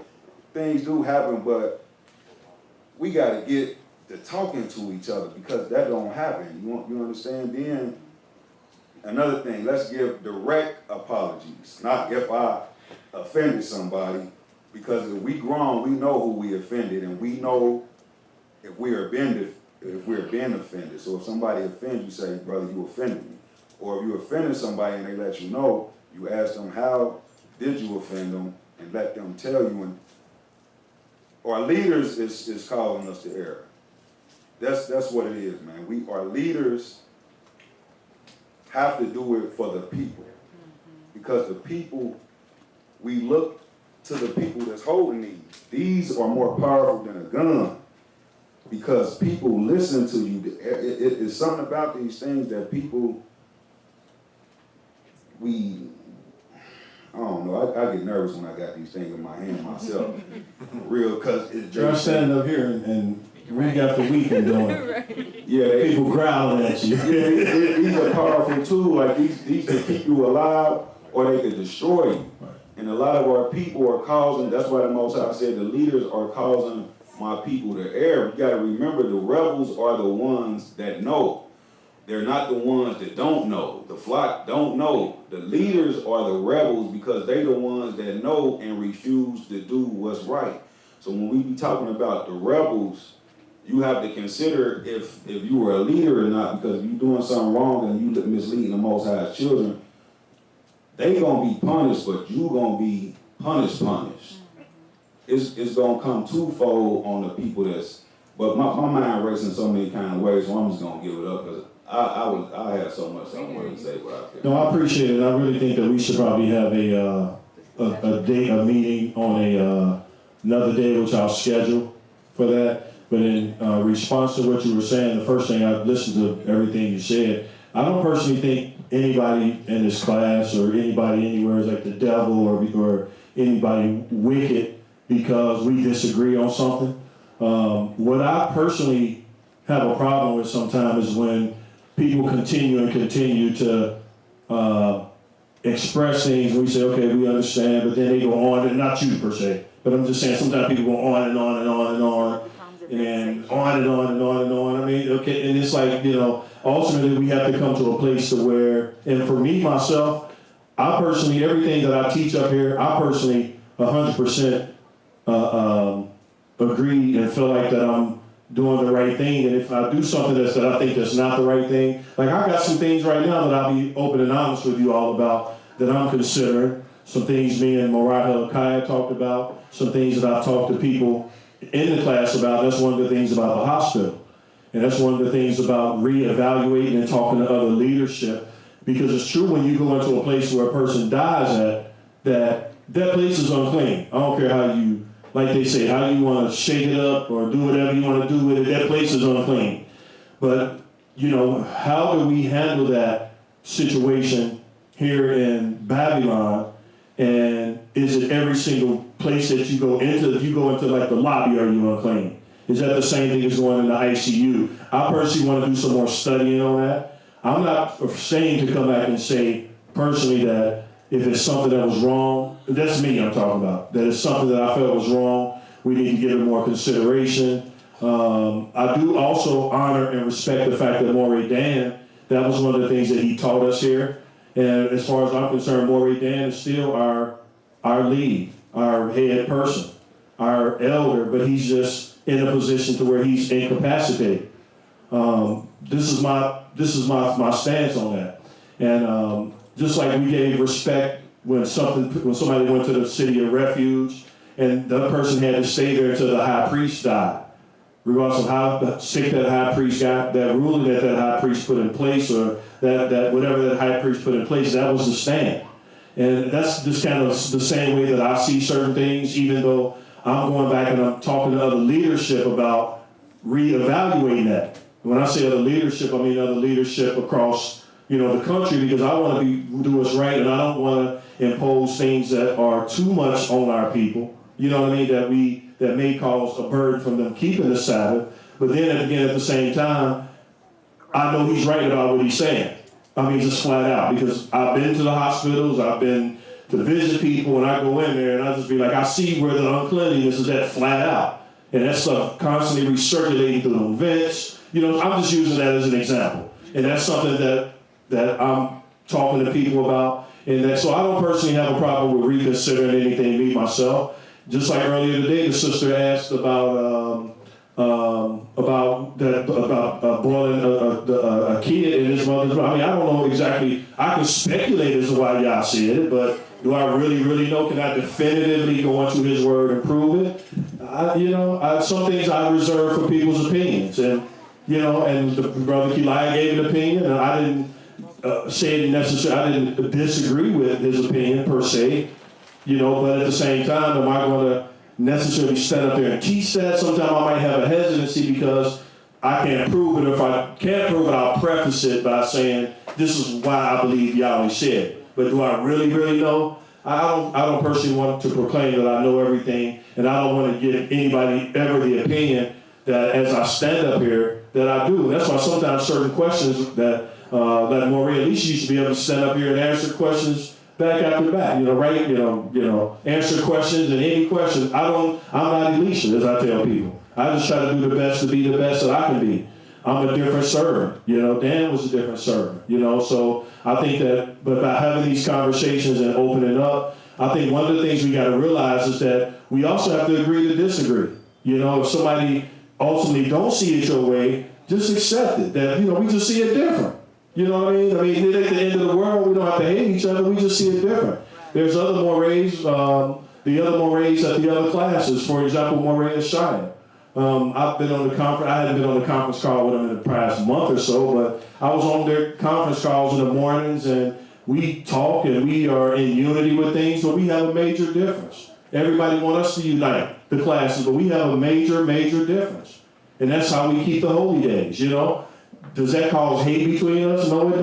G: Things do happen, but we got to get to talking to each other, because that don't happen. You understand? Then another thing, let's give direct apologies, not if I offended somebody. Because if we grown, we know who we offended, and we know if we're being offended. So if somebody offends you, say, brother, you offended me. Or if you offended somebody and they let you know, you ask them, how did you offend them? And let them tell you. Our leaders is calling us to error. That's what it is, man. Our leaders have to do it for the people. Because the people, we look to the people that's holding these. These are more powerful than a gun, because people listen to you. It's something about these things that people, I don't know, I get nervous when I got these things in my hand myself. Real, because it's
A: Try to stand up here and we got the weekend going.
F: Right.
G: Yeah,
A: People growling at you.
G: Yeah, these are powerful too. Like these can keep you alive, or they can destroy you. And a lot of our people are causing, that's why the Most High said the leaders are causing my people to err. You gotta remember, the rebels are the ones that know. They're not the ones that don't know. The flock don't know. The leaders are the rebels, because they're the ones that know and refuse to do what's right. So when we be talking about the rebels, you have to consider if you were a leader or not, because if you're doing something wrong and you misleading the Most High's children, they gonna be punished, but you gonna be punished. It's gonna come twofold on the people but my mind racing so many kind of ways, so I'm just gonna give it up, because I have so much I wanted to say about it.
A: No, I appreciate it. I really think that we should probably have a meeting on another day, which I'll schedule for that. But in response to what you were saying, the first thing, I listened to everything you said. I don't personally think anybody in this class or anybody anywhere is like the devil or anybody wicked because we disagree on something. What I personally have a problem with sometimes is when people continue to express things, and we say, okay, we understand, but then they go on, and not you per se, but I'm just saying sometimes people go on and on and on and on, and on and on and on and on. I mean, okay, and it's like, ultimately we have to come to a place to where, and for me, myself, I personally, everything that I teach up here, I personally 100% agree and feel like that I'm doing the right thing. And if I do something that I think that's not the right thing, like I got some things right now that I'll be open and honest with you all about that I'm considering. Some things me and Mariah Hilkiah talked about, some things that I've talked to people in the class about. That's one of the things about the hospital. And that's one of the things about reevaluating and talking to other leadership. Because it's true, when you go into a place where a person dies at, that place is unclean. I don't care how you, like they say, how you want to shake it up or do whatever you want to do with it, that place is unclean. But, how do we handle that situation here in Babylon? And is it every single place that you go into, if you go into like the lobby, are you unclean? Is that the same thing as going in the ICU? I personally want to do some more studying on that. I'm not ashamed to come back and say personally that if it's something that was wrong, that's me I'm talking about, that it's something that I felt was wrong, we need to give it more consideration. I do also honor and respect the fact that Morey Dan, that was one of the things that he taught us here. And as far as I'm concerned, Morey Dan is still our lead, our head person, our elder, but he's just in a position to where he's incapacitated. This is my stance on that. And just like we gave respect when somebody went to the city of refuge and the person had to stay there until the high priest died. Regardless of how sick that high priest got, that ruling that high priest put in place, or that whatever that high priest put in place, that was the stand. And that's just kind of the same way that I see certain things, even though I'm going back and I'm talking to other leadership about reevaluating that. When I say other leadership, I mean other leadership across, the country, because I want to do what's right, and I don't want to impose things that are too much on our people. You know what I mean? That may cause a burden from them keeping the Sabbath. But then again, at the same time, I know he's right about what he's saying. I mean, just flat out, because I've been to the hospitals, I've been to visit people, and I go in there and I just be like, I see where the uncleanliness is at flat out. And that stuff constantly recirculating through the vents. I'm just using that as an example. And that's something that I'm talking to people about. And so I don't personally have a problem with reconsidering anything, me, myself. Just like earlier today, the sister asked about boiling a kid in his mother's mouth. I mean, I don't know exactly. I can speculate as to why y'all said it, but do I really know? Can I definitively go into his word and prove it? Some things I reserve for people's opinions, and the brother Keliah gave an opinion, and I didn't say it necessarily. I didn't disagree with his opinion per se. But at the same time, am I going to necessarily stand up there and teach that? Sometimes I might have a hesitancy because I can't prove it. If I can't prove it, I'll preface it by saying, this is why I believe Yahweh said. But do I really know? I don't personally want to proclaim that I know everything, and I don't want to give anybody ever the opinion that as I stand up here, that I do. And that's why sometimes certain questions that Maureen, at least used to be able to stand up here and answer questions back after back, answer questions and any questions. I'm not Elisha, as I tell people. I just try to do the best to be the best that I can be. I'm a different servant, Dan was a different servant, so I think that, but by having these conversations and opening up, I think one of the things we got to realize is that we also have to agree to disagree. If somebody ultimately don't see it your way, just accept it, that, we just see it different. You know what I mean? I mean, at the end of the world, we don't have to hate each other. We just see it different. There's other mores, the other mores at the other classes. For example, Morey and Shia. I've been on the conference. I hadn't been on the conference call with them in the past month or so, but I was on their conference calls in the mornings, and we talk and we are in unity with things, but we have a major difference. Everybody wants us to unite the classes, but we have a major difference, and that's how we keep the holy days. Does that cause hate between us? No, it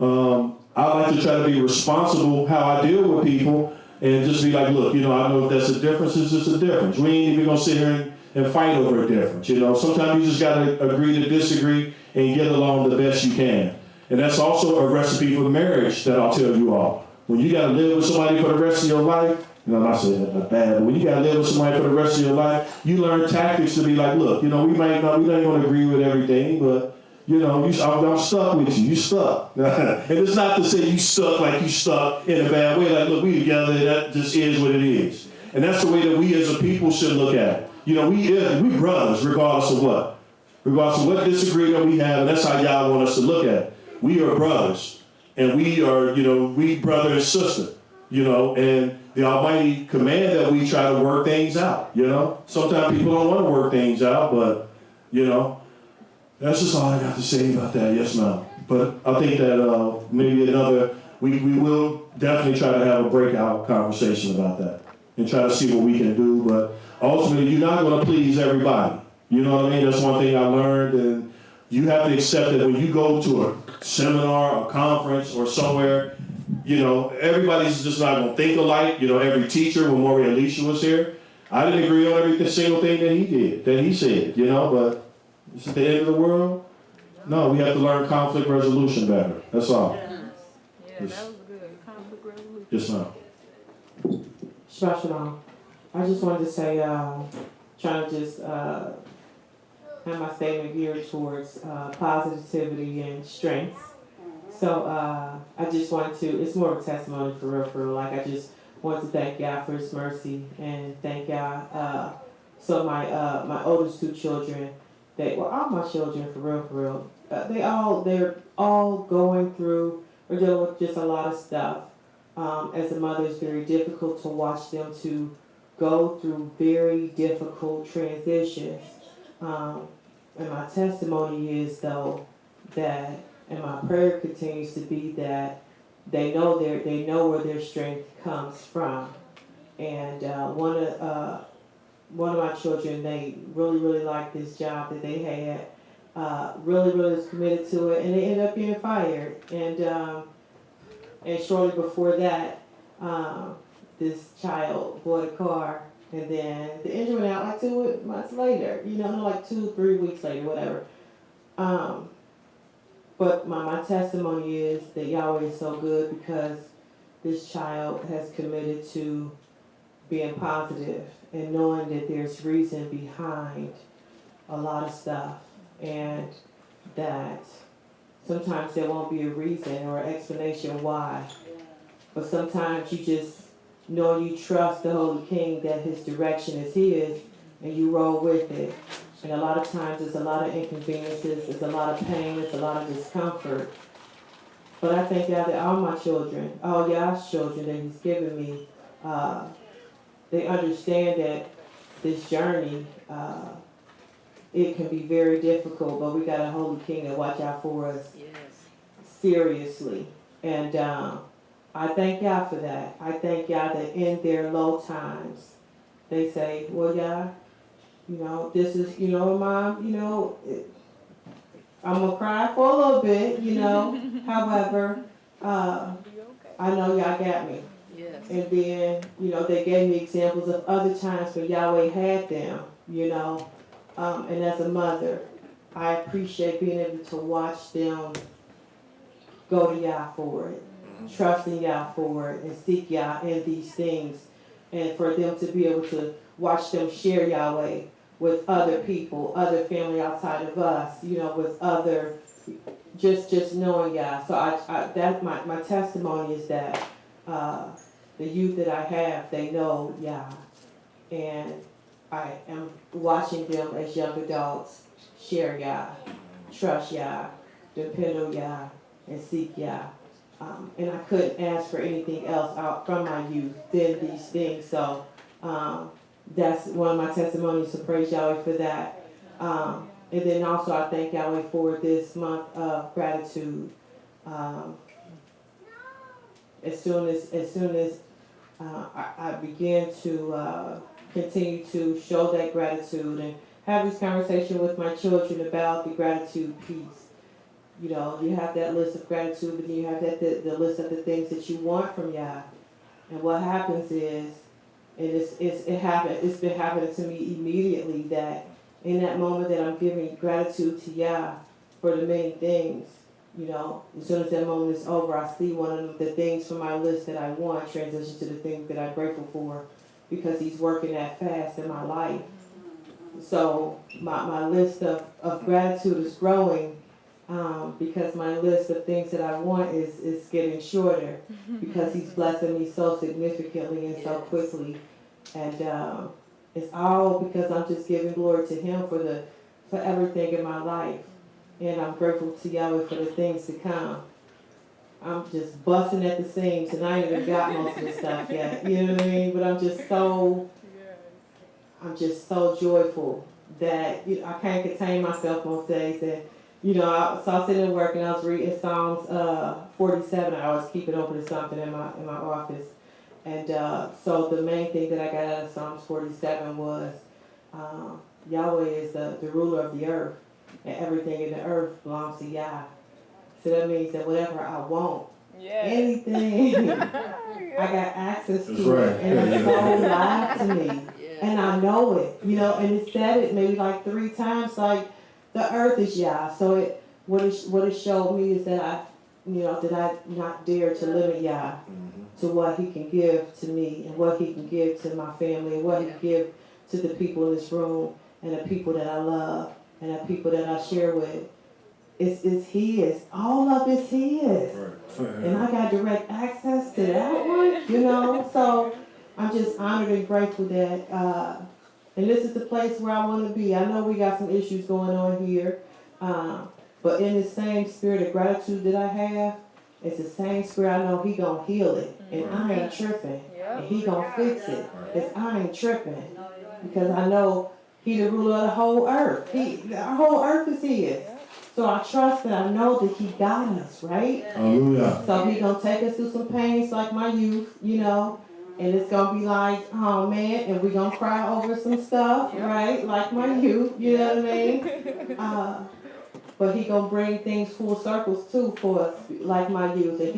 A: don't. I like to try to be responsible how I deal with people and just be like, look, I know if that's a difference, it's just a difference. We ain't even gonna sit here and fight over a difference. Sometimes you just gotta agree to disagree and get along the best you can. And that's also a recipe for marriage that I'll tell you all. When you gotta live with somebody for the rest of your life, I'm not saying that bad, but when you gotta live with somebody for the rest of your life, you learn tactics to be like, look, we ain't gonna agree with everything, but I'm stuck with you. You stuck. And it's not to say you stuck like you stuck in a bad way. Like, look, we together. That just is what it is. And that's the way that we as a people should look at it. We brothers, regardless of what disagreement we have. And that's how y'all want us to look at it. We are brothers, and we are, we brother and sister. And the Almighty command that we try to work things out. Sometimes people don't want to work things out, but that's just all I got to say about that. Yes, ma'am. But I think that maybe we will definitely try to have a breakout conversation about that and try to see what we can do. But ultimately, you're not going to please everybody. You know what I mean? That's one thing I learned. And you have to accept that when you go to a seminar, a conference, or somewhere, everybody's just not going to think alike. Every teacher, when Morey Elisha was here, I didn't agree on every single thing that he did, that he said, you know, but it's at the end of the world. No, we have to learn conflict resolution better. That's all.
F: Yeah, that was good. Conflict resolution.
A: Just now.
N: Shabbat Shalom. I just wanted to say, trying to just have my statement geared towards positivity and strength. So I just wanted to, it's more of a testimony for real. Like I just want to thank God for His mercy and thank God. So my oldest two children, all my children for real. They're all going through or dealing with just a lot of stuff. As a mother, it's very difficult to watch them to go through very difficult transitions. And my testimony is though that, and my prayer continues to be that they know where their strength comes from. And one of my children, they really liked this job that they had. Really was committed to it, and they ended up getting fired. And shortly before that, this child bought a car, and then the engine went out like 2 months later, like 2-3 weeks later, whatever. But my testimony is that Yahweh is so good because this child has committed to being positive and knowing that there's reason behind a lot of stuff, and that sometimes there won't be a reason or an explanation why. But sometimes you just know you trust the Holy King that His direction is His and you roll with it. And a lot of times there's a lot of inconveniences, there's a lot of pain, there's a lot of discomfort. But I thank God that all my children, all Yah's children that He's given me, they understand that this journey, it can be very difficult, but we got a Holy King to watch out for us seriously. And I thank God for that. I thank God that in their low times, they say, well, Yah, this is, Mom, I'm going to cry for a little bit, However, I know Yah got me.
F: Yes.
N: And then, they gave me examples of other times when Yahweh had them, and as a mother, I appreciate being able to watch them go to Yah for it, trusting Yah for it, and seek Yah in these things. And for them to be able to watch them share Yahweh with other people, other family outside of us, with other, just knowing Yah. So that's my testimony is that the youth that I have, they know Yah. And I am watching them as young adults share Yah, trust Yah, depend on Yah, and seek Yah. And I couldn't ask for anything else out from my youth than these things. So that's one of my testimonies, so praise Yahweh for that. And then also I thank Yahweh for this month of gratitude. As soon as I began to continue to show that gratitude and have this conversation with my children about the gratitude piece. You have that list of gratitude, but then you have the list of the things that you want from Yah. And what happens is, and it's been happening to me immediately, that in that moment that I'm giving gratitude to Yah for the many things, as soon as that moment is over, I see one of the things from my list that I want transition to the things that I'm grateful for, because He's working that fast in my life. So my list of gratitude is growing, because my list of things that I want is getting shorter, because He's blessing me so significantly and so quickly. And it's all because I'm just giving glory to Him for everything in my life. And I'm grateful to Yahweh for the things to come. I'm just busting at the seams, and I ain't even got most of the stuff yet. You know what I mean? But I'm just so joyful that I can't contain myself most days. That so I was sitting at work and I was reading Psalms 47. I was keeping open to something in my office, and so the main thing that I got out of Psalms 47 was Yahweh is the ruler of the earth, and everything in the earth belongs to Yah. So that means that whatever I want, anything, I got access to it, and it's so alive to me. And I know it, and it said it maybe like 3 times, like the earth is Yah. So what it showed me is that I not dare to limit Yah to what he can give to me and what he can give to my family and what he can give to the people in this room and the people that I love and the people that I share with. It's his. All of it's his. And I got direct access to that one, So I'm just honored and grateful that, and this is the place where I want to be. I know we got some issues going on here, but in the same spirit of gratitude that I have, it's the same spirit I know he gonna heal it. And I ain't tripping. And he gonna fix it. Because I ain't tripping. Because I know he the ruler of the whole earth. Our whole earth is his. So I trust that I know that he got us, right?
A: Hallelujah.
N: So he gonna take us through some pains like my youth, and it's gonna be like, oh man, and we gonna cry over some stuff, right? Like my youth, you know what I mean? But he gonna bring things full circles too for us, like my youth, and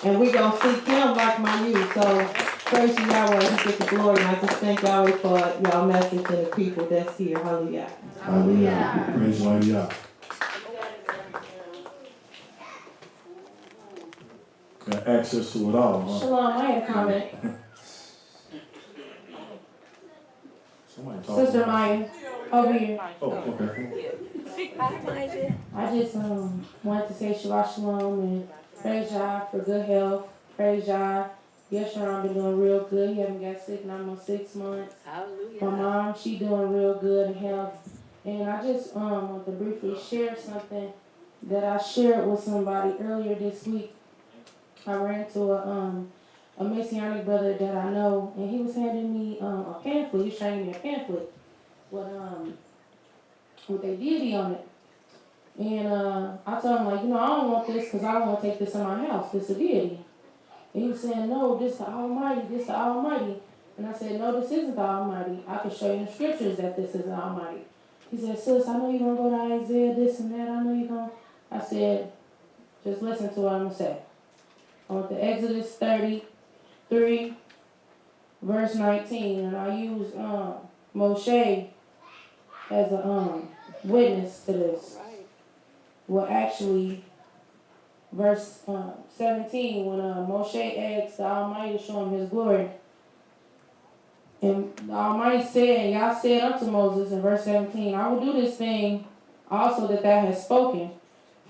N: and we gonna seek him like my youth. So praise you, Yahweh, he get the glory, and I just thank Yahweh for y'all message and the people that's here. Hallelujah.
A: Hallelujah. Praise the Lord, Yah. Got access to it all, huh?
K: Shalom, I had a comment.
A: Somebody talking.
K: Sister Maya, over here.
A: Oh, okay.
K: I just wanted to say Shabbat Shalom and praise Yah for good health. Praise Yah. Yes, I've been doing real good. He haven't got sick in almost 6 months. My mom, she doing real good in health. And I just want to briefly share something that I shared with somebody earlier this week. I ran to a Messianic brother that I know, and he was handing me a pamphlet. He was showing me a pamphlet with a deity on it. And I told him, like, I don't want this because I don't want to take this in my house. This is a deity. And he was saying, no, this is the Almighty, this is the Almighty. And I said, no, this isn't the Almighty. I can show you in the scriptures that this is the Almighty. He said, sis, I know you're going to go to Isaiah, this and that. I know you're going to. I said, just listen to what I'm going to say. I went to Exodus 33, verse 19. And I use Moshe as a witness to this. Well, actually, verse 17, when Moshe asked the Almighty to show him his glory. And the Almighty said, and Yah said unto Moses in verse 17, I will do this thing also that thou hast spoken,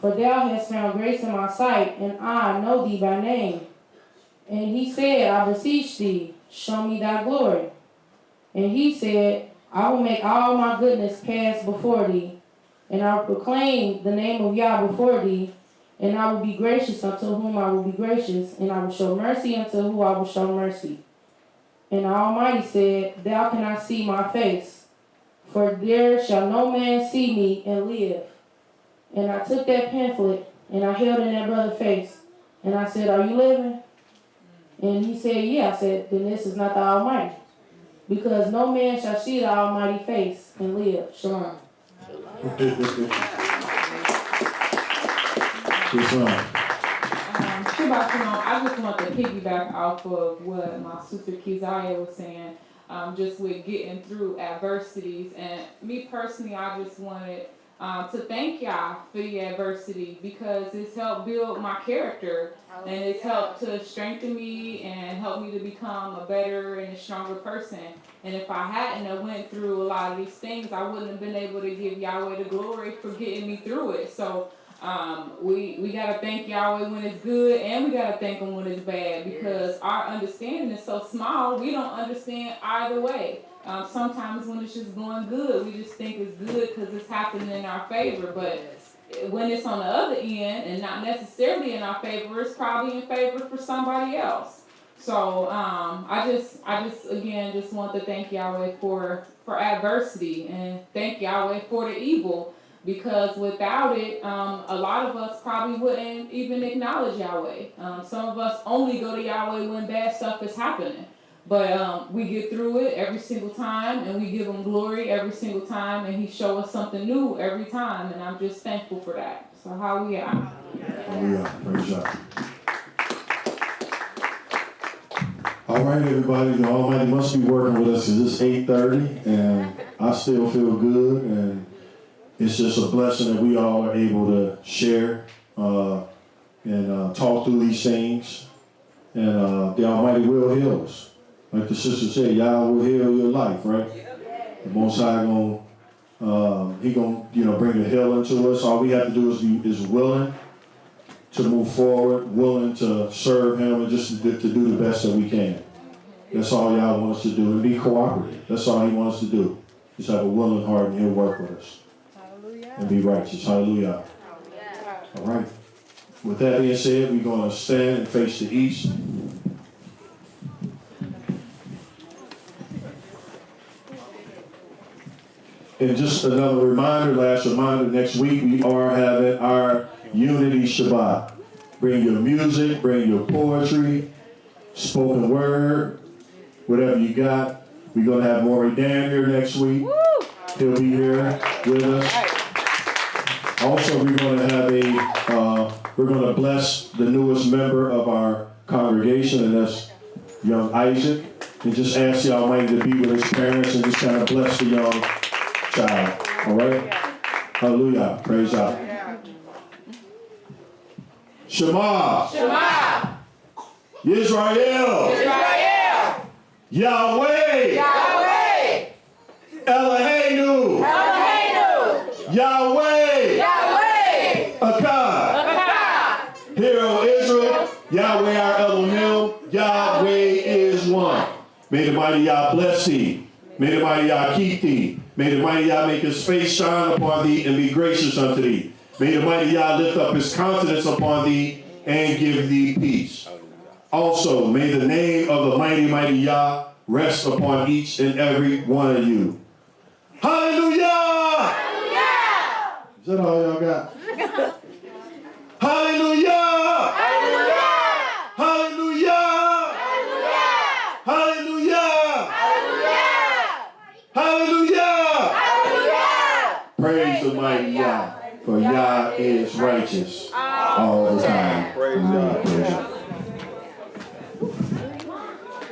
K: for thou hast found grace in my sight, and I know thee by name. And he said, I beseech thee, show me thy glory. And he said, I will make all my goodness pass before thee, and I will proclaim the name of Yah before thee, and I will be gracious unto whom I will be gracious, and I will show mercy unto whom I will show mercy. And the Almighty said, thou cannot see my face, for there shall no man see me and live. And I took that pamphlet, and I held it in that brother's face, and I said, are you living? And he said, yeah. I said, then this is not the Almighty, because no man shall see the Almighty face and live. Shalom. Shabbat Shalom. I just want to piggyback off of what my sister Keziah was saying, just with getting through adversities. And me personally, I just wanted to thank y'all for the adversity, because it's helped build my character, and it's helped to strengthen me and help me to become a better and a stronger person. And if I hadn't have went through a lot of these things, I wouldn't have been able to give Yahweh the glory for getting me through it. So we gotta thank Yahweh when it's good, and we gotta thank Him when it's bad, because our understanding is so small, we don't understand either way. Sometimes when it's just going good, we just think it's good because it's happening in our favor, but when it's on the other end and not necessarily in our favor, it's probably in favor for somebody else. So I just again just want to thank Yahweh for adversity, and thank Yahweh for the evil. Because without it, a lot of us probably wouldn't even acknowledge Yahweh. Some of us only go to Yahweh when bad stuff is happening. But we get through it every single time, and we give Him glory every single time, and He shows us something new every time, and I'm just thankful for that. So hallelujah.
A: Hallelujah. Praise God. All right, everybody, the Almighty must be working with us because it's 8:30 and I still feel good, and it's just a blessing that we all are able to share and talk through these things, and the Almighty will heal us. Like the sister said, Yah will heal your life, right? The Most High He gonna bring the healing to us. All we have to do is willing to move forward, willing to serve Him, and just to do the best that we can. That's all Yah wants us to do, and be cooperative. That's all He wants us to do. Just have a willing heart, and He'll work with us. Hallelujah. And be righteous. Hallelujah. All right. With that being said, we're going to stand and face the east. And just another last reminder, next week we are having our Unity Shabbat. Bring your music, bring your poetry, spoken word, whatever you got. We're going to have Maury Dan here next week. He'll be here with us. Also, we're going to have we're going to bless the newest member of our congregation, and that's young Isaac. And just ask the Almighty to be with his parents and just kind of bless the young child. All right? Hallelujah. Praise God. Shema.
F: Shema.
A: Yisrael.
F: Israel.
A: Yahweh.
F: Yahweh.
A: Eloheinu.
F: Eloheinu.
A: Yahweh.
F: Yahweh.
A: Akkad.
F: Akkad.
A: Hear, O Israel, Yahweh our Elohim, Yahweh is one. May the mighty Yah bless thee. May the mighty Yah keep thee. May the mighty Yah make his face shine upon thee and be gracious unto thee. May the mighty Yah lift up his countenance upon thee and give thee peace. Also, may the name of the mighty, mighty Yah rest upon each and every one of you. Hallelujah! Hallelujah! Is that all y'all got? Hallelujah! Hallelujah! Hallelujah! Hallelujah! Hallelujah! Hallelujah! Hallelujah! Praise the mighty Yah, for Yah is righteous all the time. Praise God.